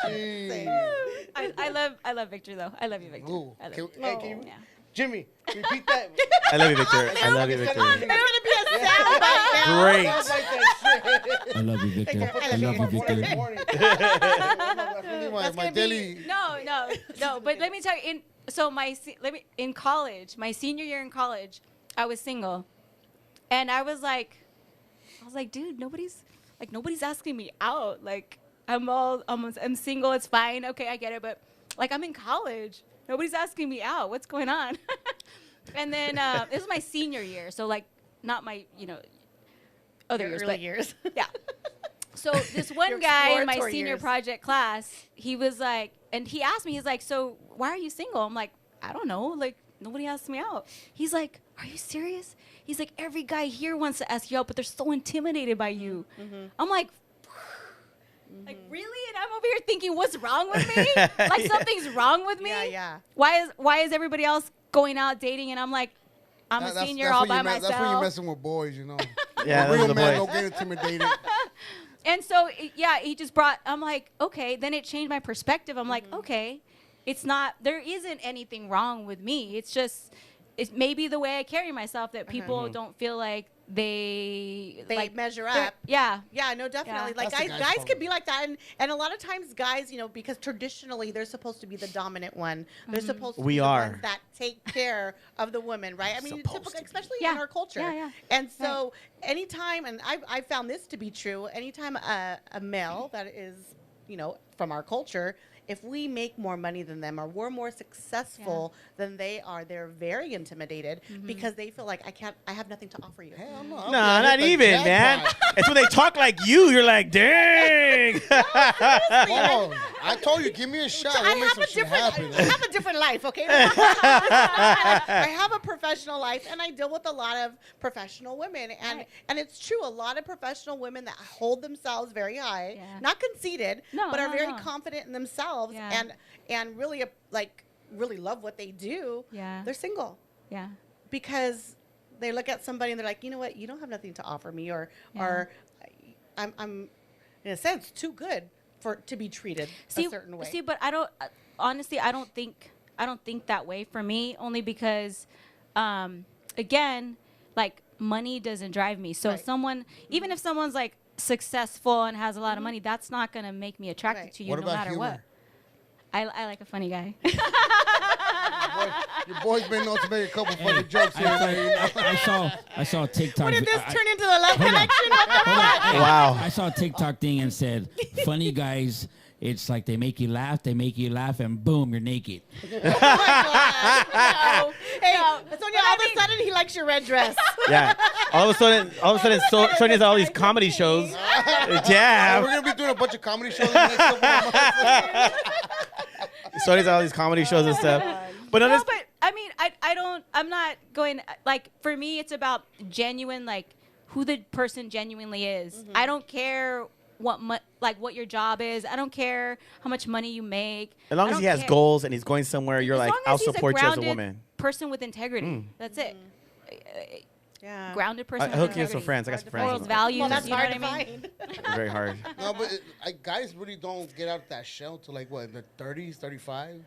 F: Jeez.
A: I love Victor though. I love you, Victor.
F: Ooh.
A: I love
F: Can,
A: you.
F: hey, can you,
A: Yeah.
F: Jimmy, repeat that.
D: I love you, Victor. I love you, Victor.
E: There's gonna be a soundbite now.
D: Great.
F: Sounds like that shit.
G: I love you, Victor. I love you, Victor.
F: That's really
E: That's
F: my
E: gonna
F: daily.
E: be-
A: No. But let me tell you, in college, my senior year in college, I was single, and I was like, dude, nobody's asking me out. Like, I'm single. It's fine. Okay, I get it. But like, I'm in college. Nobody's asking me out. What's going on? And then this was my senior year, so like not my other
E: Your
A: years,
E: early
A: but
E: years.
A: yeah. So this one
E: Your
A: guy in my
E: exploratory
A: senior
E: years.
A: project class, he was like, and he asked me, he's like, so why are you single? I'm like, I don't know. Like, nobody asked me out. He's like, are you serious? He's like, every guy here wants to ask you out, but they're so intimidated by you. I'm like, really? And I'm over here thinking, what's wrong with me? Like, something's wrong with me?
E: Yeah.
A: Why is everybody else going out dating? And I'm like, I'm a senior all by myself.
F: That's when you're messing with boys, you know.
D: Yeah, those are
F: Real
D: the
F: men
D: boys.
F: don't get intimidated.
A: And so, he just I'm like, okay. Then it changed my perspective. I'm like, okay, there isn't anything wrong with me. It's just, it's maybe the way I carry myself that people don't feel like they like
E: measure
A: they're-
E: up.
A: Yeah.
E: Yeah, no, definitely.
A: Yeah.
E: Like
F: That's the
E: guys
F: guy's
E: can
F: fault.
E: be like that, and a lot of times guys, because traditionally they're supposed to be the dominant one. They're supposed to
D: We
E: be the
D: are.
E: ones that take care of the woman, right? I mean,
D: Supposed
E: typical,
D: to be.
E: especially
A: Yeah.
E: in our culture.
A: Yeah.
E: And so, anytime, and I found this to be true. Anytime a male that is, from our culture, if we make more money than them or we're more successful than they are, they're very intimidated because they feel like I have nothing to offer you.
F: Hell no.
D: No, not even, man. It's when they talk like you. You're like, dang.
F: Oh, I told you, give me a shot.
E: I
F: We'll make some shit happen.
E: have a different life, okay? I have a professional life, and I deal with a lot of professional women, and it's true. A lot of professional women that hold themselves very high,
A: Yeah.
E: not conceited,
A: No,
E: but are
A: no,
E: very
A: no.
E: confident in themselves,
A: Yeah.
E: and really really love what they do.
A: Yeah.
E: They're single
A: Yeah.
E: because they look at somebody and they're like, you know what, you don't have nothing to offer me, or I'm in a sense too good to be treated a certain way.
A: See, but I don't honestly. I don't think that way for me. Only because, again, like money doesn't drive me. So
E: Right.
A: someone, even if someone's like successful and has a lot of money, that's not gonna make me attracted
E: Right.
A: to you
F: What
A: no
F: about
A: matter
F: humor?
A: what. I like a funny guy.
F: Your boy's been known to make a couple funny jokes here. and there, you know.
G: I saw a TikTok.
E: What did this
G: I-
E: turn into the love connection? What the fuck?
G: Hey,
D: Wow.
G: I saw a TikTok thing and said, funny guys, it's like they make you laugh, and boom, you're naked.
E: Oh my God. Hey, Sonia, all of a sudden he likes your red dress.
D: Yeah. All of a sudden, Sonia's all these comedy shows. Yeah.
F: We're going to be doing a bunch of comedy shows in the next couple of months.
D: Sonia's all these comedy shows and stuff. But
A: No,
D: honest,
A: but I mean, I'm not going, like, for me, it's about genuine, like, who the person genuinely is. I don't care what your job is. I don't care how much money you make.
D: as long
A: I
D: as
A: don't
D: he has
A: care.
D: goals and he's going somewhere, you're
A: As
D: like,
A: long
D: I'll
A: as he's
D: support you as a
A: grounded
D: woman.
A: person with integrity. That's it.
E: Yeah.
A: Grounded person
D: I'll
A: with
D: hook you up
A: integrity.
D: some friends. I got some friends.
A: Morals, values.
E: Well, that's
A: you know
E: hard
A: what
E: to
A: I mean?
E: find.
D: Very hard.
F: No, but guys really don't get out of that shell till like what, in their 30s, 35?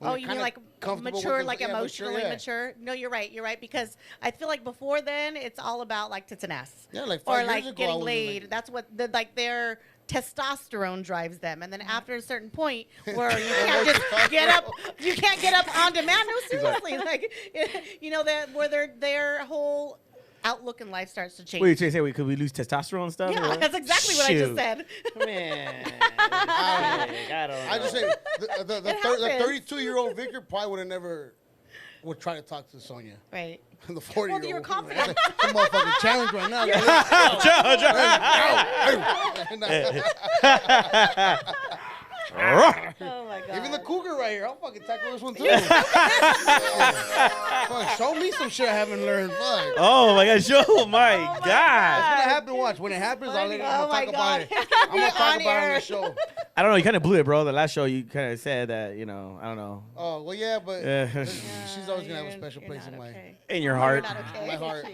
E: Oh, you mean like mature, like emotionally
F: yeah.
E: mature? No, you're right. You're right, because I feel like before then it's all about like tits and ass.
F: Yeah, like
E: or
F: 5 years
E: like
F: ago, I
E: getting
F: was
E: laid.
F: like-
E: That's what their testosterone drives them, and then after a certain point where you can't just get up, you can't get up on demand. No, seriously, like where their whole outlook in life starts to change.
D: Wait, could we lose testosterone and stuff?
E: Yeah, that's exactly what I just said.
D: Man. I don't know.
F: I just say the
E: happens.
F: 32-year-old Victor probably would have never would try to talk to Sonia.
E: Right.
F: The 40-year-old.
E: you're confident.
F: Some motherfucking challenge right now.
E: Oh my god.
F: Even the cougar right here. I'll fucking tackle this one too. Fuck, show me some shit I haven't learned. Fuck.
D: Oh my gosh! Oh my
F: It's
D: God!
F: gonna happen. Watch. When it happens, I'll let
E: Oh
F: I'm
E: my
F: talk
E: God.
F: about it. I'm gonna talk
E: On
F: about it on
E: air.
F: the show.
D: I don't know. You kind of blew it, bro. The last show, you kind of said that, I don't know,
F: Oh well, yeah, but
D: Yeah.
F: she's always gonna have a special place in my
D: in your heart.
E: Not okay.
F: my heart.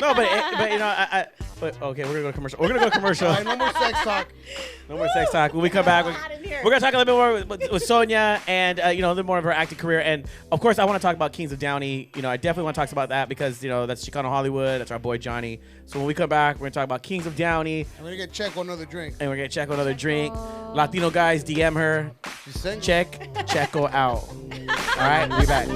D: No, but but okay, we're gonna go to commercial. We're gonna go to commercial.
F: All right, no more sex talk.
D: No more sex talk. When we come back, we're gonna talk a little bit more with Sonia and a little more of her acting career. And of course, I want to talk about Kings of Downey. I definitely want to talk about that because that's Chicano Hollywood. That's our boy Johnny. So when we come back, we're gonna talk about Kings of Downey.
F: I'm gonna get Checo another drink.
D: And we're gonna check another drink. Latino guys, DM her. Check Checo out. All right, we'll be back.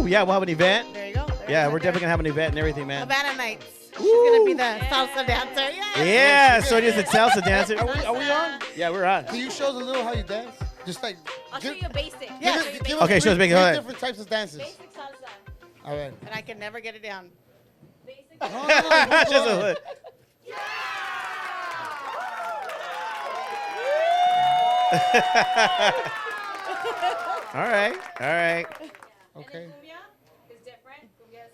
D: Yeah, we'll have an event.
E: There you go.
D: We're definitely gonna have an event and everything, man.
E: Havana nights. She's gonna be the salsa dancer.
D: Yeah, Sonia's the salsa dancer.
F: Are we on?
D: Yeah, we're on.
F: Can you show us a little how you dance? Just like.
A: I'll show you a basic.
E: Yeah.
D: Okay, show us basic.
F: Three different types of dances.
A: Basic salsa.
F: All right.
E: And I can never get it down.
A: Basic
D: Just a little. All right.
F: Okay.
A: is different. Cumbia's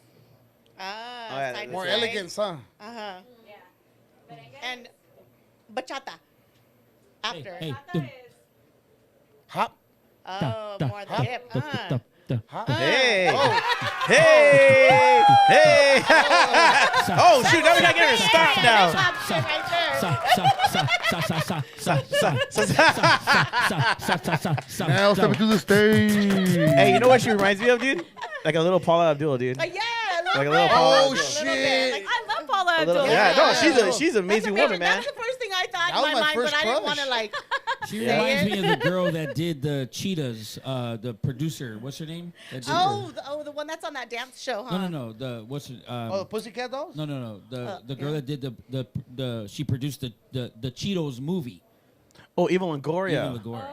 D: yeah,
E: Side to
F: More
E: side.
F: elegance, huh?
E: Uh-huh.
A: yeah. Merengue
E: And bachata. After.
G: Hey,
A: is
F: Hop.
E: Oh, more the hip.
F: Hop.
D: Hey. Hey. Oh, shoot. Now we gotta get her to stop now.
E: Top shit right there.
F: Now step into the stage.
D: Hey, you know what she reminds me of, dude? Like a little Paula Abdul, dude.
E: Yeah,
D: Like a little Paula
F: Oh
D: Abdul.
F: shit.
E: Like,
A: I love Paula
D: A little-
A: Abdul.
D: yeah, no,
F: Yeah.
D: she's an amazing woman, man.
E: That's the first thing I thought
F: That
E: in
F: was
E: my
F: my
E: mind, but
F: first
E: I didn't
F: crush.
E: want to like.
G: She
E: Say
G: reminds
E: it.
G: me of the girl that did the Cheetahs, the producer. What's her name? That did
E: The one that's on that dance show, huh?
G: No. The what's her?
F: Oh, the Pussycat Dolls?
G: No. The girl that did the she produced the Cheetos movie.
D: Oh, Eva Longoria.
G: Eva Longoria.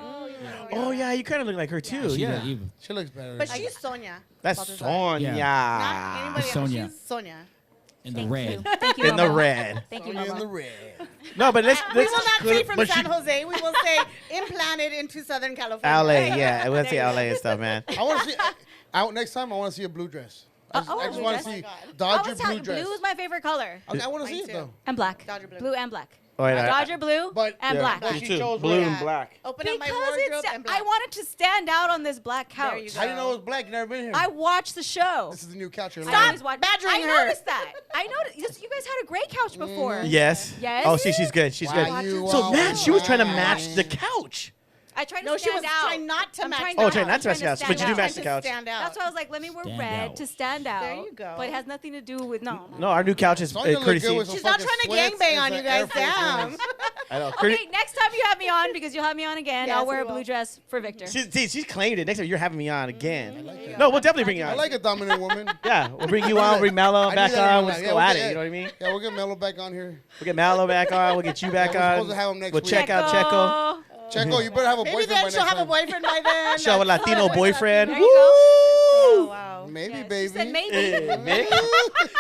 D: Oh, yeah, you kind of look like her, too.
G: She's
D: Yeah.
G: a Eva.
F: She looks better.
E: But she's Sonia.
D: That's
E: Balcazar.
D: Sonia.
E: Not anybody else.
G: Sonia.
E: She's Sonia.
G: In the red.
A: Thank you,
D: In the
A: Mama.
D: red.
A: Thank you,
F: Sonia in
A: Mama.
F: the red.
D: No, but let's
E: We will not say from
D: but
E: San
D: she-
E: Jose. We will say implanted into Southern California.
D: LA, yeah. We'll say LA and stuff, man.
F: I want to see. Out next time, I want to see a blue dress. I just
A: blue
F: want to
A: dress?
F: see
E: Oh my
F: Dodger
A: I was
F: blue dress.
A: blue is my favorite color.
F: I want to see
E: Mine
F: it
E: too.
F: though.
A: And black.
E: Dodger blue.
A: Blue and black.
D: Oh, yeah,
A: Dodger blue
F: But-
A: and
D: yeah,
A: black.
F: But
D: me
F: she
D: too.
F: chose
D: Blue
F: red.
D: and black.
E: Open up my
A: Because
E: wardrobe and black.
A: I wanted to stand out on this black couch.
E: There you go.
F: How do you know it was black? You never been here.
A: I watched the show.
F: This is the new couch. You're
A: I
F: lying.
A: always watch.
E: badgering
A: I
E: her.
A: noticed that. I noticed. You guys had a great couch before.
D: Yes.
A: Yes?
D: Oh, see, she's good. She's
F: Why
D: good.
F: you
D: So,
F: all
D: man, she was trying to
F: lying?
D: match the couch.
A: I tried to
E: No, she
A: stand
E: was
A: out.
E: trying not to
A: I'm
E: match
A: trying
E: the
D: Oh,
E: couch.
D: trying not to
A: I'm
D: match the
A: trying
D: couch,
A: to
D: but you
A: stand
D: do
A: out.
D: match the couch.
E: Stand out.
A: That's why I was like, let me wear
G: Stand
A: red
G: out.
A: to stand out.
E: There you go.
A: But it has nothing to do with no.
D: No, our new couch is
F: Sonya look
D: courtesy.
F: good with some
E: She's not
F: fucking
E: trying to
F: sweats
E: gangbang
F: and
E: on
F: some
E: you guys
F: Air Force
E: down.
F: Ones.
D: I know.
A: Okay, next time you have me on, because you'll have me on again,
E: Yes,
A: I'll wear a
E: we will.
A: blue dress for Victor.
D: She's claimed it. Next time you're having me on again. No, we'll definitely bring you
F: I
D: on.
F: like a dominant woman.
D: Yeah, we'll bring you on. We'll bring Mallow
F: I
D: back
F: knew that
D: on.
F: in
D: We'll
F: my
D: just
F: life.
D: go
F: Yeah,
D: at
F: we'll
D: it.
F: get-
D: You know what I mean?
F: Yeah, we'll get Mello back on here.
D: We'll get Mallow back on. We'll get you back
F: We're
D: on.
F: supposed to have him next
D: We'll
F: week.
D: check out Checo.
F: Checo, you better have a
E: Maybe
F: boyfriend
E: then
F: by
E: she'll
F: next
E: have a
F: time.
E: boyfriend by then.
D: She'll have a Latino boyfriend.
A: There
D: Woo!
A: you go. Oh, wow.
F: Maybe,
A: Yes,
F: baby.
A: She said maybe.
D: Vic?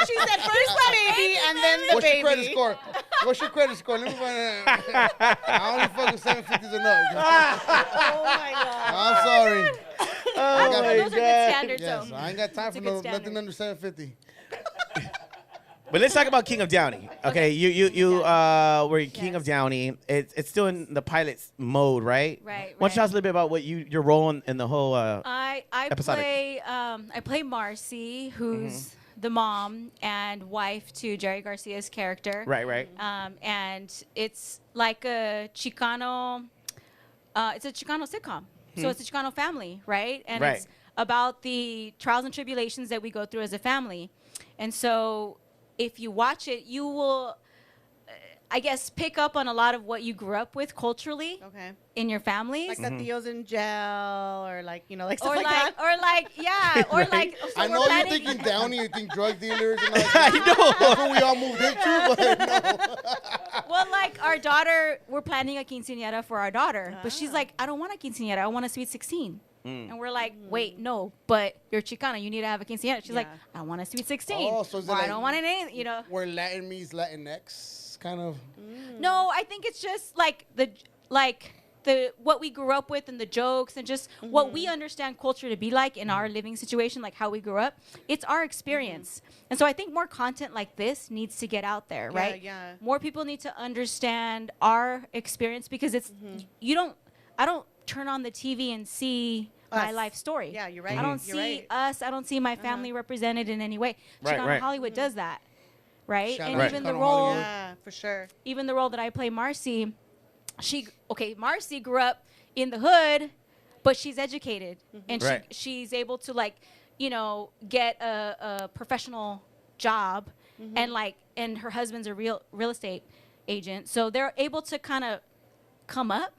E: She said first the baby and then the
F: What's your
E: baby.
F: credit score? What's your credit score? Let me find out. I only fuck with 750s and up.
E: Oh my god.
F: I'm sorry.
D: Oh,
A: Those
D: my
A: are good
D: God.
A: standards,
F: Yes,
A: so.
F: I ain't got time
A: It's
F: for
A: a good
F: nothing
A: standard.
F: under 750.
D: But let's talk about King of Downey. Okay, you were King of Downey. It's still in the pilot's mode, right?
A: Right,
D: Why don't you tell
A: right.
D: us a little bit about what your role in the whole
A: I
D: episodic.
A: play Marcy, who's the mom and wife to Jerry Garcia's character.
D: right.
A: And it's like a Chicano. It's a Chicano sitcom, so it's a Chicano family, right? And
D: Right.
A: it's about the trials and tribulations that we go through as a family. And so, if you watch it, you will, I guess, pick up on a lot of what you grew up with culturally
E: Okay.
A: in your families.
E: Like the Theo's in jail or like, you know, like stuff
A: or
E: like
A: like,
E: that.
A: or like, yeah, or
D: Right.
A: like. So
F: I
A: we're
F: know you're
A: planning-
F: thinking Downey, you think drug dealers and all that.
D: I know.
F: That's what we all moved into, but no.
A: Well, like our daughter, we're planning a quinceañera for our daughter, but she's like, I don't want a quinceañera. I want a sweet 16. And we're like, wait, no, but you're Chicana. You need to have a quinceañera. She's like, I want a sweet 16.
F: Oh, so is it
A: or I
F: like-
A: don't want any, you know.
F: Where Latin means Latinx, kind of.
A: No, I think it's just like the what we grew up with and the jokes and just what we understand culture to be like in our living situation, like how we grew up. It's our experience. And so I think more content like this needs to get out there, right?
E: Yeah.
A: More people need to understand our experience because it's I don't turn on the TV and see my
E: Us.
A: life story.
E: Yeah, you're right.
A: I don't
E: You're
A: see
E: right.
A: us. I don't see my family represented in any way.
D: Right,
A: Chicano
D: right.
A: Hollywood does that, right?
F: Shout
A: And
F: out
A: even
F: Chicano
A: the role,
F: Hollywood.
E: Yeah, for sure.
A: even the role that I play, Marcy, Marcy grew up in the hood, but she's educated and
D: Right.
A: she's able to get a professional job and her husband's a real estate agent, so they're able to kind of come up,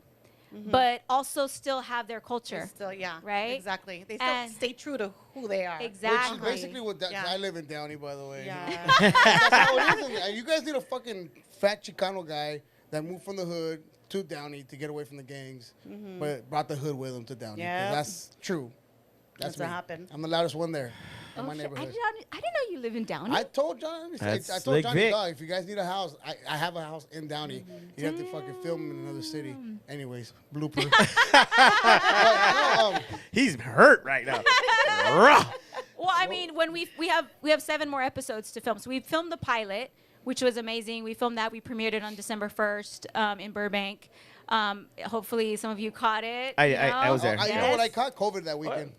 A: but also still have their culture.
E: Still, yeah.
A: Right?
E: Exactly. They still
A: And-
E: stay true to who they are.
A: Exactly.
F: Which is basically what
E: Yeah.
F: I live in Downey, by the way.
E: Yeah.
F: That's how it is. And you guys need a fucking fat Chicano guy that moved from the hood to Downey to get away from the gangs, but brought the hood with him to Downey. 'Cause
E: Yep.
F: That's true. That's
E: what
F: me.
E: happened.
F: I'm the loudest one there in
A: Oh,
F: my
A: shit.
F: neighborhood.
A: I didn't know you live in Downey.
F: I told John. I
D: That's
F: told
D: Slick
F: Johnny,
D: Vic.
F: dog, if you guys need a house, I have a house in Downey. You have to fucking film in another city. Anyways, blooper.
D: He's hurt right now. Raw.
A: Well, I mean, when we have 7 more episodes to film. So we filmed the pilot, which was amazing. We filmed that. We premiered it on December 1st in Burbank. Hopefully, some of you caught it.
D: I was there.
F: You know what? I caught COVID that weekend.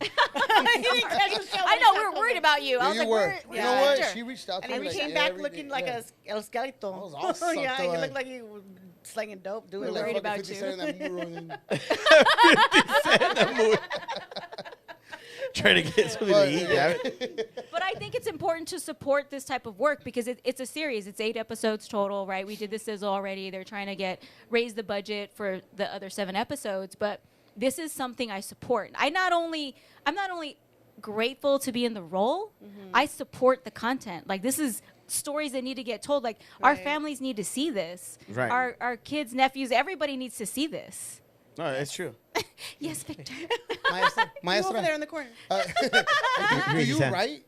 A: I know we were worried about you. I was
F: you
A: like,
F: were.
A: "Where-
F: You know
A: yeah,
F: what?
A: sure."
F: She reached out to
E: And
F: me.
E: he
F: like,
E: came back
F: every
E: looking
F: day.
E: like
F: Yeah.
E: a El Skeleton.
F: I was all sucked
E: Yeah, he
F: up.
E: looked like he was slinging dope, doing
F: Looked
A: We're
F: like
A: worried
F: fucking
A: about
F: 50
A: you.
F: Cent in that Muro.
D: Trying to get something to eat. Damn it.
A: But I think it's important to support this type of work because it's a series. It's 8 episodes total, right? We did the sizzle already. They're trying to raise the budget for the other 7 episodes, but this is something I support. I'm not only grateful to be in the role, I support the content. Like, this is stories that need to get told. Like, our
E: Right.
A: families need to see this.
D: Right.
A: Our kids, nephews, everybody needs to see this.
D: No, it's true.
A: Yes, Victor.
F: Maestra.
E: You over
F: Maestra.
E: there in the corner.
F: Do you
D: Sam.
F: write?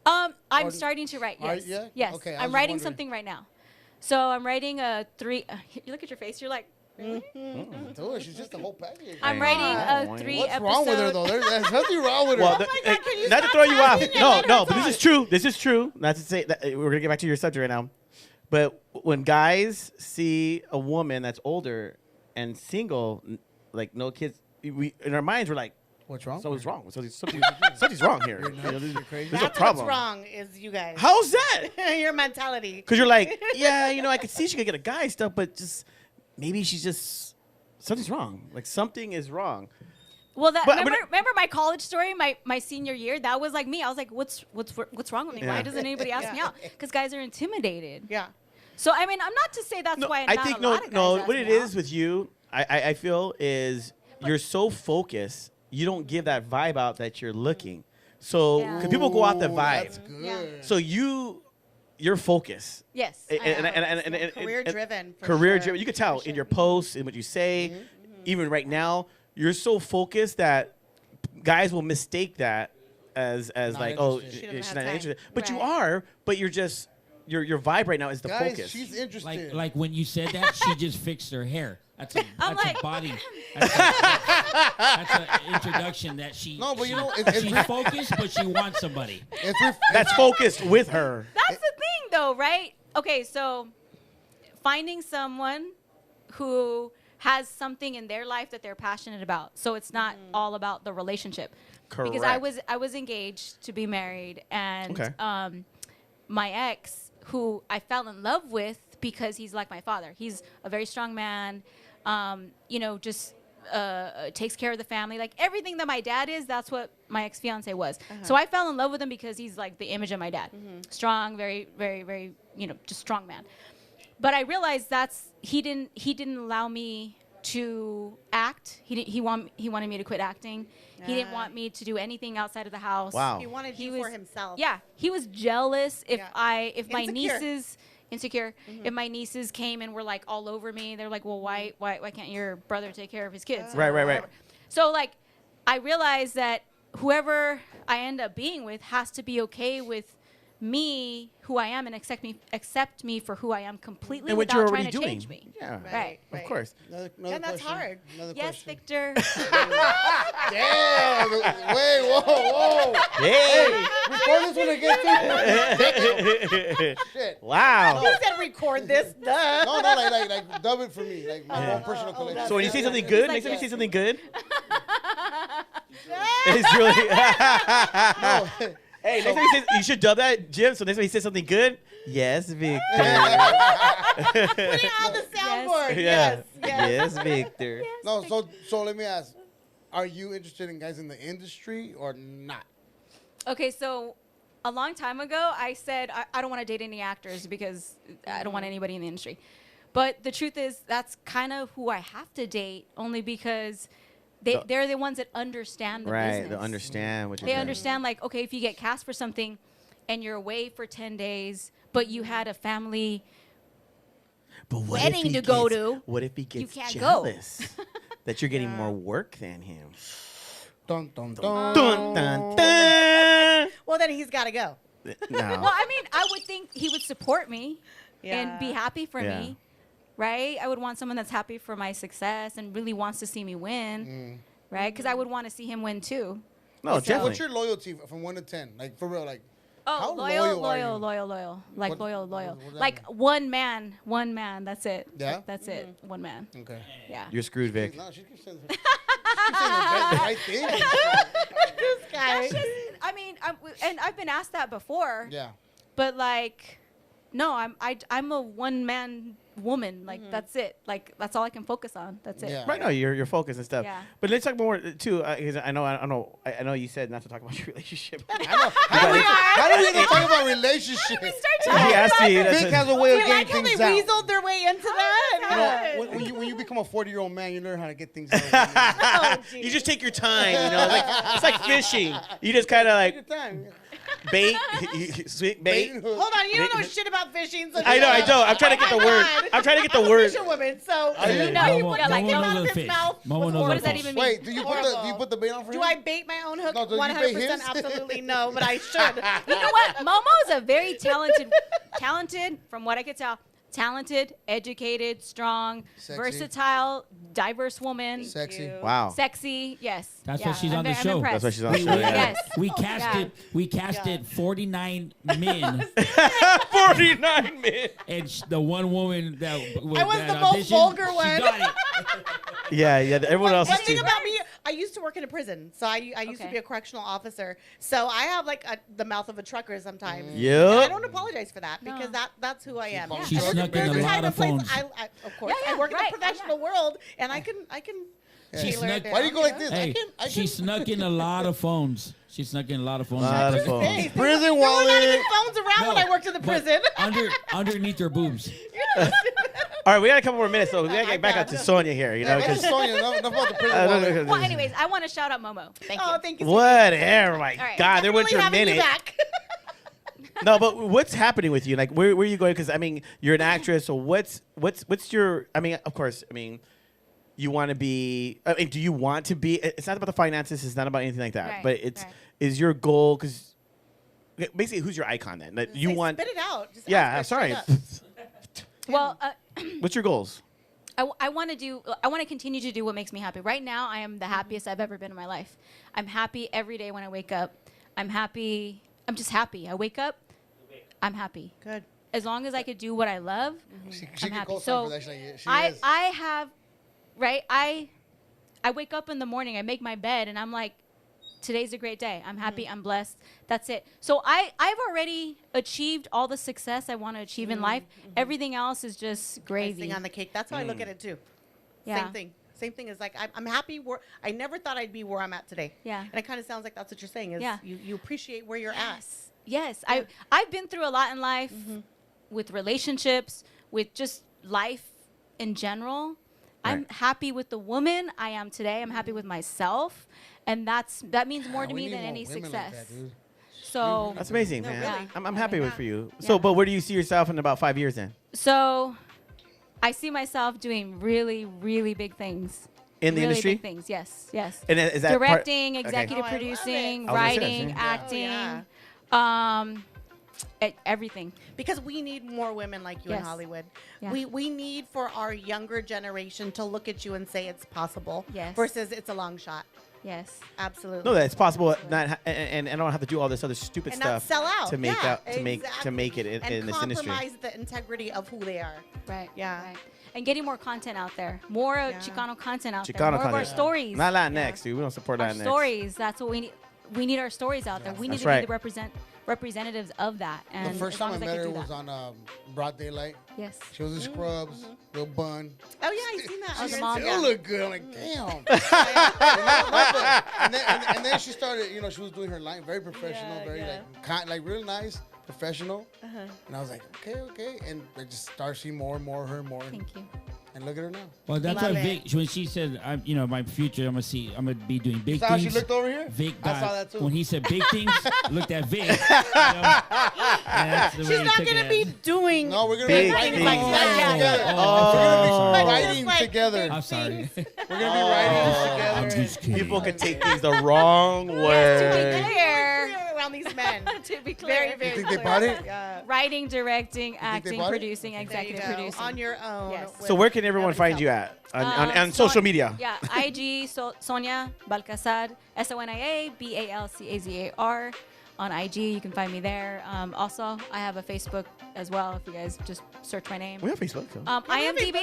A: I'm
F: Or-
A: staring to write.
F: Are
A: Yes.
F: you?
A: Yes.
F: Okay, I was
A: I'm
F: just
A: writing
F: wondering.
A: something right now. So I'm writing a 3. You look at your face. You're like, really?
F: Dude, she's just a whole package.
A: I'm writing a 3
F: What's
A: episode.
F: wrong with her though? There's nothing wrong with her.
D: Well,
E: God, can you
D: not to
E: stop
D: throw you off.
E: talking?
D: No,
E: Let her
D: no, but this
E: talk.
D: is true. This is true. Not to say that we're gonna get back to your subject right now. But when guys see a woman that's older and single, like no kids, we in our minds we're like,
F: What's wrong?
D: something's wrong. Something's wrong here. There's a
E: That's
D: problem.
E: what's wrong is you guys.
D: How's that?
E: Your mentality.
D: Because you're like, yeah, I could see she could get a guy stuff, but just maybe she's just something's wrong. Like something is wrong.
A: Well,
D: But-
A: remember my college story, my senior year. That was like me. I was like, what's wrong with me?
D: Yeah.
A: Why doesn't anybody ask me out? Because guys are intimidated.
E: Yeah.
A: So I mean, I'm not to say that's why.
D: I
A: not
D: think
A: a lot of guys ask
D: what it
A: me out.
D: is with you, I feel is you're so focused, you don't give that vibe out that you're looking. So,
A: Yeah.
D: because people go out the
F: Ooh,
D: vibe.
F: That's good.
A: Yeah.
D: So you're focused.
A: Yes. I
D: And-
A: am.
D: and-
E: Career driven.
D: Career driven. You can tell in your posts and what you say, even right now, you're so focused that guys will mistake that as
F: Not
D: like,
F: interested.
E: She doesn't
D: she's
E: have
D: not
E: time.
D: interested. But you
A: Right.
D: are. But you're just your vibe right now is the
F: Guys,
D: focus.
F: she's interested.
G: Like when you said that, she just fixed her hair. That's a
A: like-
G: body. That's an introduction that she.
F: No, but you
G: she-
F: know, it's
G: she's focused, but she wants somebody.
D: That's focused with her.
A: That's the thing, though, right? Okay, so finding someone who has something in their life that they're passionate about, so it's not all about the relationship. Because
D: Correct.
A: I was engaged to be married, and
D: Okay.
A: my ex, who I fell in love with because he's like my father. He's a very strong man. Just takes care of the family. Like everything that my dad is, that's what my ex-fiance was. So I fell in love with him because he's like the image of my dad. Strong, very, very, very, just strong man. But I realized he didn't allow me to act. He wanted me to quit acting. He didn't want me to do anything outside of the house.
D: Wow.
E: He wanted
A: He
E: you
A: was-
E: for himself.
A: Yeah, he was jealous if
E: Yeah.
A: my
E: Insecure.
A: nieces insecure. If my nieces came and were like all over me, they're like, well, why can't your brother take care of his kids?
D: Right.
A: Whatever. So like, I realized that whoever I end up being with has to be okay with me, who I am, and accept me for who I am completely
D: And what you're
A: without trying
D: already
A: to
D: doing.
A: change me.
D: Yeah.
A: Right.
D: Of course.
F: Another
E: And that's
F: question?
E: hard.
F: Another
A: Yes,
F: question.
A: Victor.
F: Damn. Wait, whoa.
D: Hey.
F: Record this when it gets through. Shit.
D: Wow.
E: You said record this. Duh.
F: No, like dub it for me. Like my own personal collection.
D: So when you say something good,
A: like
D: next time you
A: it.
D: say something good, it's really.
F: No.
D: Hey, next time you should dub that, Jim. So next time he says something good, yes, Victor.
E: Put it on the soundboard.
D: Yeah.
E: Yes.
D: Yes, Victor.
F: No, so let me ask. Are you interested in guys in the industry or not?
A: Okay, so a long time ago, I said I don't want to date any actors because I don't want anybody in the industry. But the truth is, that's kind of who I have to date, only because they're the ones that understand the
D: Right,
A: business.
D: they understand what you're
A: They
D: doing.
A: understand, like, okay, if you get cast for something and you're away for 10 days, but you had a family
D: But what
A: wedding
D: if he
A: to go
D: gets-
A: to,
D: What if he gets
A: can't go.
D: jealous that you're getting more work than him?
F: Dun dun dun.
D: Dun, dun, dun.
E: Well, then he's got to go.
A: well,
D: No.
A: I mean, I would think he would support me and be
E: Yeah.
A: happy for
D: Yeah.
A: me, right? I would want someone that's happy for my success and really wants to see me win, right? Because I would want to see him win too.
D: No, definitely.
F: What's your loyalty from 1 to 10? Like for real, like
A: Oh,
F: how
A: loyal,
F: are you?
A: loyal. Like
F: What-
A: loyal.
F: what does that
A: Like
F: mean?
A: one man. That's it.
F: Yeah?
A: That's it. One man.
F: Okay.
A: Yeah.
D: You're screwed, Vic.
F: No, she keeps saying the right thing.
E: This guy.
A: I mean, and I've been asked that before.
F: Yeah.
A: But like, no, I'm a one man woman. Like that's it. Like that's all I can focus on. That's it.
F: Yeah.
D: Right now, your focus and stuff.
A: Yeah.
D: But let's talk more too. Because I know you said not to talk about your relationship.
F: I know. How do we even talk about relationships?
D: He asked you.
F: Vic has a way of
E: You
F: getting
E: like how they
F: things out.
E: weaseled their way into that?
F: You know, when you become a 40-year-old man, you learn how to get things out.
E: Oh,
D: You just take your time. You know, it's like fishing. You just kind of
F: Take
D: like
F: your time.
D: bait, sweet bait.
F: Bait and hook.
E: Hold on, you don't know shit about fishing. So
D: I know, I don't. I'm trying to get the word. I'm trying to get the word.
E: Fisherwoman, so
F: Are you?
E: you know you
G: Momo-
E: put
A: yeah,
E: the
A: like
E: bait
G: Momo
E: out
G: knows
E: of
G: a
E: his
G: fish.
E: mouth.
G: Momo
E: was
G: knows a
A: What does that
G: fish.
A: even mean?
F: Wait, do you
E: Horrible.
F: put the bait on for
E: Do
F: him?
E: I bait my own hook?
F: No, do you bait
E: 100%
F: his?
E: absolutely no, but I should.
A: You know what? Momo's a very talented, from what I could tell, talented, educated, strong,
F: Sexy.
A: versatile, diverse woman.
F: Sexy.
D: Wow.
A: Sexy, yes.
G: That's
A: yeah,
G: why she's
A: I'm
G: on the
A: ve- I'm
G: show.
A: impressed.
D: That's why she's on the show. Yeah.
A: Yes.
G: We casted 49 men,
D: 49 minutes.
G: and the one woman that
E: I was the most vulgar
G: she
E: one.
G: got it.
D: Yeah. Everyone else
E: One
D: is
E: thing
D: too.
E: about me, I used to work in a prison, so I used to
A: Okay.
E: be a correctional officer. So I have like the mouth of a trucker sometimes.
D: Yep.
E: And I don't apologize for that
A: No.
E: because that's who I am.
F: Yeah.
G: She
E: And
G: snuck in
E: there's
G: a
E: the
G: lot
E: kind
G: of
E: place
G: phones.
E: of course,
A: Yeah,
E: I work
A: right,
E: in the professional world, and I can
F: She
E: tailor
G: snuck-
E: it
F: Why do you go like
E: down,
F: this?
G: Hey, she snuck in a lot of phones. She snuck in a lot of phones.
D: Lot of
E: Hey,
D: phones.
E: there
F: Prison
E: there were not
F: wallet.
E: even phones around when
G: No,
E: I worked in the
G: but
E: prison.
G: underneath her boobs.
D: All right, we got a couple more minutes, so we gotta
E: my
D: get back up
E: God.
D: to Sonia here. You know,
F: Hey,
D: because
F: Sonia, enough about the prison wallet.
A: Well, anyways, I want to shout out Momo. Thank you.
E: Oh, thank you. so much.
D: whatever. My
A: right.
D: God, there went
E: Really
D: your
E: having you
D: minute.
E: back.
D: No, but what's happening with you? Like, where are you going? Because I mean, you're an actress. So what's your? I mean, of course, I mean, you want to be. I mean, do you want to be? It's not about the finances. It's not about anything like that.
A: Right,
D: But it's
A: right.
D: is your goal? Because basically, who's your icon then? That you
E: Say,
D: want?
E: Spit it out. Just
D: Yeah,
E: ask her
D: sorry.
E: straight up.
A: Well,
D: What's your goals?
A: I want to continue to do what makes me happy. Right now, I am the happiest I've ever been in my life. I'm happy every day when I wake up. I'm happy. I'm just happy. I wake up, I'm happy.
E: Good.
A: As long as I could do what I love,
F: She
A: I'm
F: can
A: happy.
F: co-sign
A: So
F: for that. She
A: I
F: is.
A: have, right? I wake up in the morning, I make my bed, and I'm like, today's a great day. I'm happy. I'm blessed. That's it. So I've already achieved all the success I want to achieve in life. Everything else is just gravy.
E: Icing on the cake. That's how I look at it too.
A: Yeah.
E: Same thing. Same thing is like I'm happy where I never thought I'd be where I'm at today.
A: Yeah.
E: And it kind of sounds like that's what you're saying is
A: Yeah.
E: you appreciate where you're at.
A: Yes. I've been through a lot in life with relationships, with just life in general. I'm
D: Right.
A: happy with the woman I am today. I'm happy with myself. And that means more to
F: We
A: me
F: need
A: than
F: more
A: any
F: women like
A: success.
F: that, dude.
A: So
D: That's amazing,
E: No,
D: man.
E: really.
D: I'm happy
E: Yeah.
D: with for you. So, but where do you see yourself in about 5 years then?
A: so I see myself doing really, really big things.
D: in the
A: really
D: industry?
A: big things. Yes, yes.
D: And is that
A: Directing,
D: part,
A: executive
E: Oh, I love
A: producing,
E: it.
D: I was gonna say,
A: writing,
D: yeah.
A: acting, everything.
E: Because we need more women like you in
A: Yes.
E: Hollywood.
A: Yeah.
E: We need for our younger generation to look at you and say it's possible.
A: Yes.
E: Versus it's a long shot.
A: Yes.
E: Absolutely.
D: No, that it's possible. And I don't have to do all this other stupid
E: and
D: stuff
E: not sell out
D: to make
E: yeah,
D: out to make it in,
E: and
D: this industry.
E: compromise the integrity of who they are.
A: Right.
E: Yeah.
A: Right. And getting more content out there, more
E: Yeah.
A: Chicano content out there,
D: Chicano
A: more of our
D: content.
A: stories.
D: Not Latinx, dude. We don't support
A: Our
D: Latinx.
A: stories. That's what we need. We need our stories out there. We need
D: That's
A: to
D: right.
A: be the representatives of that. And
F: The first
A: as long
F: time I
A: as
F: met
A: can
F: her
A: do
F: was
A: that.
F: on Broad Daylight.
A: Yes.
F: She was in scrubs, little bun.
E: Oh yeah, I seen that.
A: Oh,
E: on
A: the
E: your
A: mom.
F: Still
E: Instagram.
F: look good. I'm like, damn. and then she started, she was doing her line very professional,
E: Yeah,
F: very
E: yeah.
F: like real nice, professional. And I was like, okay. And I just started seeing more and more of her, more.
A: Thank you.
F: And look at her now.
G: Well, that's
E: Love
G: why
E: it.
G: Vic, when she said, my future, I'm gonna be doing big
F: Is that how
G: things.
F: she looked over here?
G: Vic
F: I
G: got,
F: saw that too.
G: when he said big things, looked at Vic. That's the way
E: She's
G: he
E: not
G: took
E: gonna
G: it
E: be
G: as.
E: doing.
F: No, we're gonna
D: Big
F: be writing
D: things.
F: like together.
G: Oh,
F: We're
G: I'm
F: gonna be
G: sorry.
F: writing
E: Like
F: together.
G: I'm sorry.
F: We're gonna be writing together.
G: I'm just kidding.
D: People could take things the wrong
A: To be
D: way.
A: clear.
E: around these men.
A: To be
E: Very,
A: clear.
E: very
F: think they
E: clear.
F: bought it?
E: Yeah.
A: Writing, directing,
F: they
A: acting,
F: bought it?
A: producing,
E: There you
A: executive
E: go.
A: producing.
E: On your own.
A: Yes.
D: So where can everyone find you at on
A: So-
D: social media?
A: Yeah, IG Sonia Balcazar, Sonia Balcazar. On IG, you can find me there. Also, I have a Facebook as well. If you guys just search my name.
D: We have Facebook. So.
A: IMDb.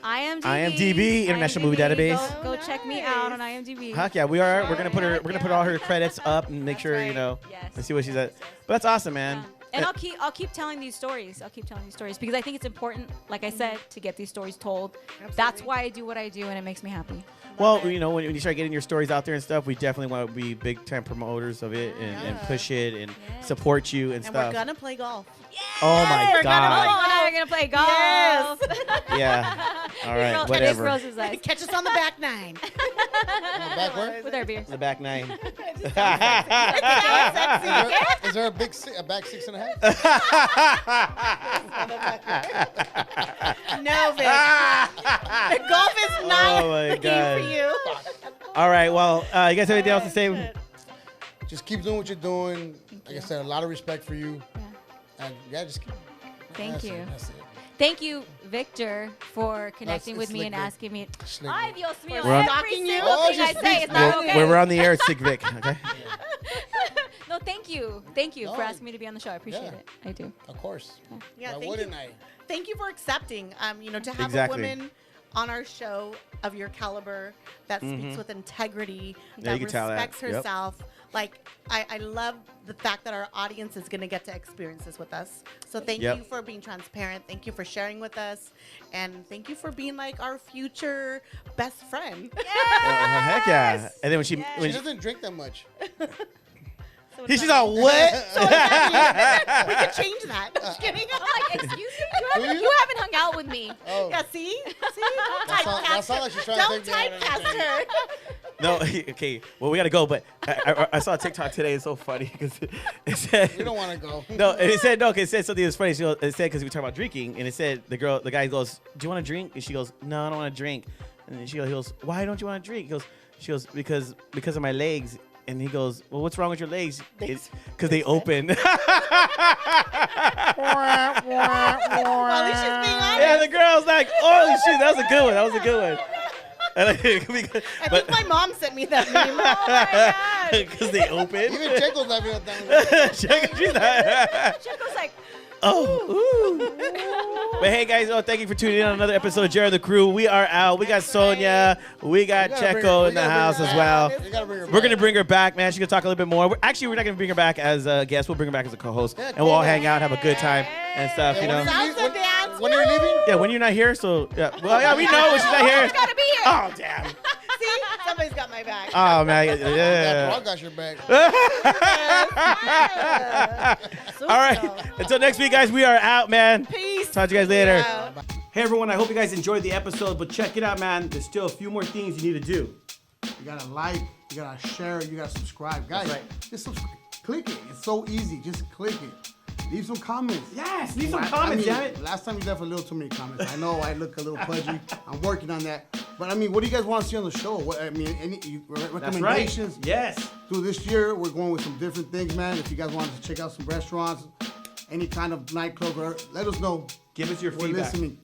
D: IMDb, International Movie Database.
A: Go check me out on IMDb.
D: Heck yeah, we are. We're gonna put her. We're gonna put all her credits up and make sure
A: Yes.
D: and see what she's at. But that's awesome, man.
A: Yeah. And I'll keep telling these stories. I'll keep telling these stories because I think it's important, like I said, to get these stories told. That's why I do what I do, and it makes me happy.
D: Well, when you start getting your stories out there and stuff, we definitely want to be big time promoters of it and push it and support you and
E: And
D: stuff.
E: we're gonna play golf.
D: Oh my God.
A: We're gonna play golf.
E: Yes.
D: Yeah. All right.
A: Miss
D: Whatever.
A: Rose's eyes
E: Catch us on the back nine.
F: Back where?
A: with our beers.
D: The back nine.
F: Is there a back 6.5?
E: No, Vic. Golf is not
D: Oh my
E: the game for
D: God.
E: you.
D: All right. Well, you guys have anything else to say?
F: Just keep doing what you're doing. Like I said, a lot of respect for you.
A: Yeah.
F: And yeah, just keep.
A: Thank
F: that's
A: you.
F: It, that's it.
A: Thank you, Victor, for connecting
F: it's
A: with me and
F: Slick Vic.
A: asking me.
F: Slick
A: Ay,
F: Vic.
A: Dios mío,
D: We're on-
A: every
E: Stalking you?
A: single
F: Oh,
A: thing I
F: she's
A: say is not okay.
D: We're on the air, Sick Vic. Okay.
A: No, thank you. Thank you
F: No.
A: for asking me to be on the show. I appreciate
F: Yeah.
A: it. I do.
F: Of course.
E: Yeah,
F: Why
E: thank
F: wouldn't
E: you.
F: I?
E: Thank you for accepting. To have
D: Exactly.
E: a woman on our show of your caliber that speaks with integrity,
D: Yeah,
E: that
D: you can tell that.
E: respects
D: Yep.
E: herself. Like I love the fact that our audience is going to get to experience this with us. So thank
D: Yep.
E: you for being transparent. Thank you for sharing with us, and thank you for being like our future best friend.
D: Heck yeah. And then when
F: She
D: she
F: doesn't drink that much.
D: she's all what?
E: We could change that. Just kidding.
A: I'm like, excuse me?
F: Do you?
A: You haven't hung out with me.
F: Oh.
E: Yeah, see?
F: That sounds like she's trying to
E: Don't
F: take me out of
E: typecast her.
D: No, okay. Well, we gotta go. But I saw a TikTok today. It's so funny because it said
F: We don't want to go.
D: no. It said no. 'Cause it said something that's funny. It said because we talking about drinking, and it said the guy goes, "Do you want to drink?" And she goes, "No, I don't want to drink." And then he goes, "Why don't you want to drink?" She goes, because of my legs. And he goes, "Well, what's wrong with your legs?" Because they open.
E: Well, at least she's being honest.
D: Yeah, the girl's like, "Oh shit, that was a good one. That was a good one."
E: I think my mom sent me that meme.
D: Because they open.
F: Even Checo's laughing at that.
D: She's like,
A: Checo's like,
D: oh. But hey, guys, thank you for tuning in on another episode of Jared and the Crew. We are out. We got Sonia. We got Checo in the house as well.
F: You gotta bring her
D: We're
F: back.
D: going to bring her back, man. She's going to talk a little bit more. Actually, we're not going to bring her back as a guest. We'll bring her back as a co-host.
F: Yeah,
D: And we'll all
F: cool.
D: hang out, have a good time and stuff, you know.
E: Salsa dance.
F: When you're leaving?
D: Yeah, when you're not here, so, yeah. Well, yeah, we know when she's not here.
A: gotta be here.
D: Oh, damn.
E: See? Somebody's got my back.
D: Oh, man.
F: That
D: Yeah.
F: bra got your back.
D: All right. Until next week, guys, we are out, man.
E: Peace.
D: Talk to you guys later.
E: Yeah.
D: Hey, everyone. I hope you guys enjoyed the episode, but check it out, man. There's still a few more things you need to do.
F: You gotta like, you gotta share, you gotta subscribe. Guys,
D: right.
F: just click it. It's so easy. Just click it. Leave some comments.
D: Yes, leave some comments, damn it.
F: Last time you left a little too many comments. I know I look a little pudgy. I'm working on that. But I mean, what do you guys want to see on the show? What, I mean, any recommendations?
D: That's right. Yes.
F: Through this year, we're going with some different things, man. If you guys want to check out some restaurants, any kind of nightclub, let us know.
D: Give us your
F: We're
D: feedback.
F: listening.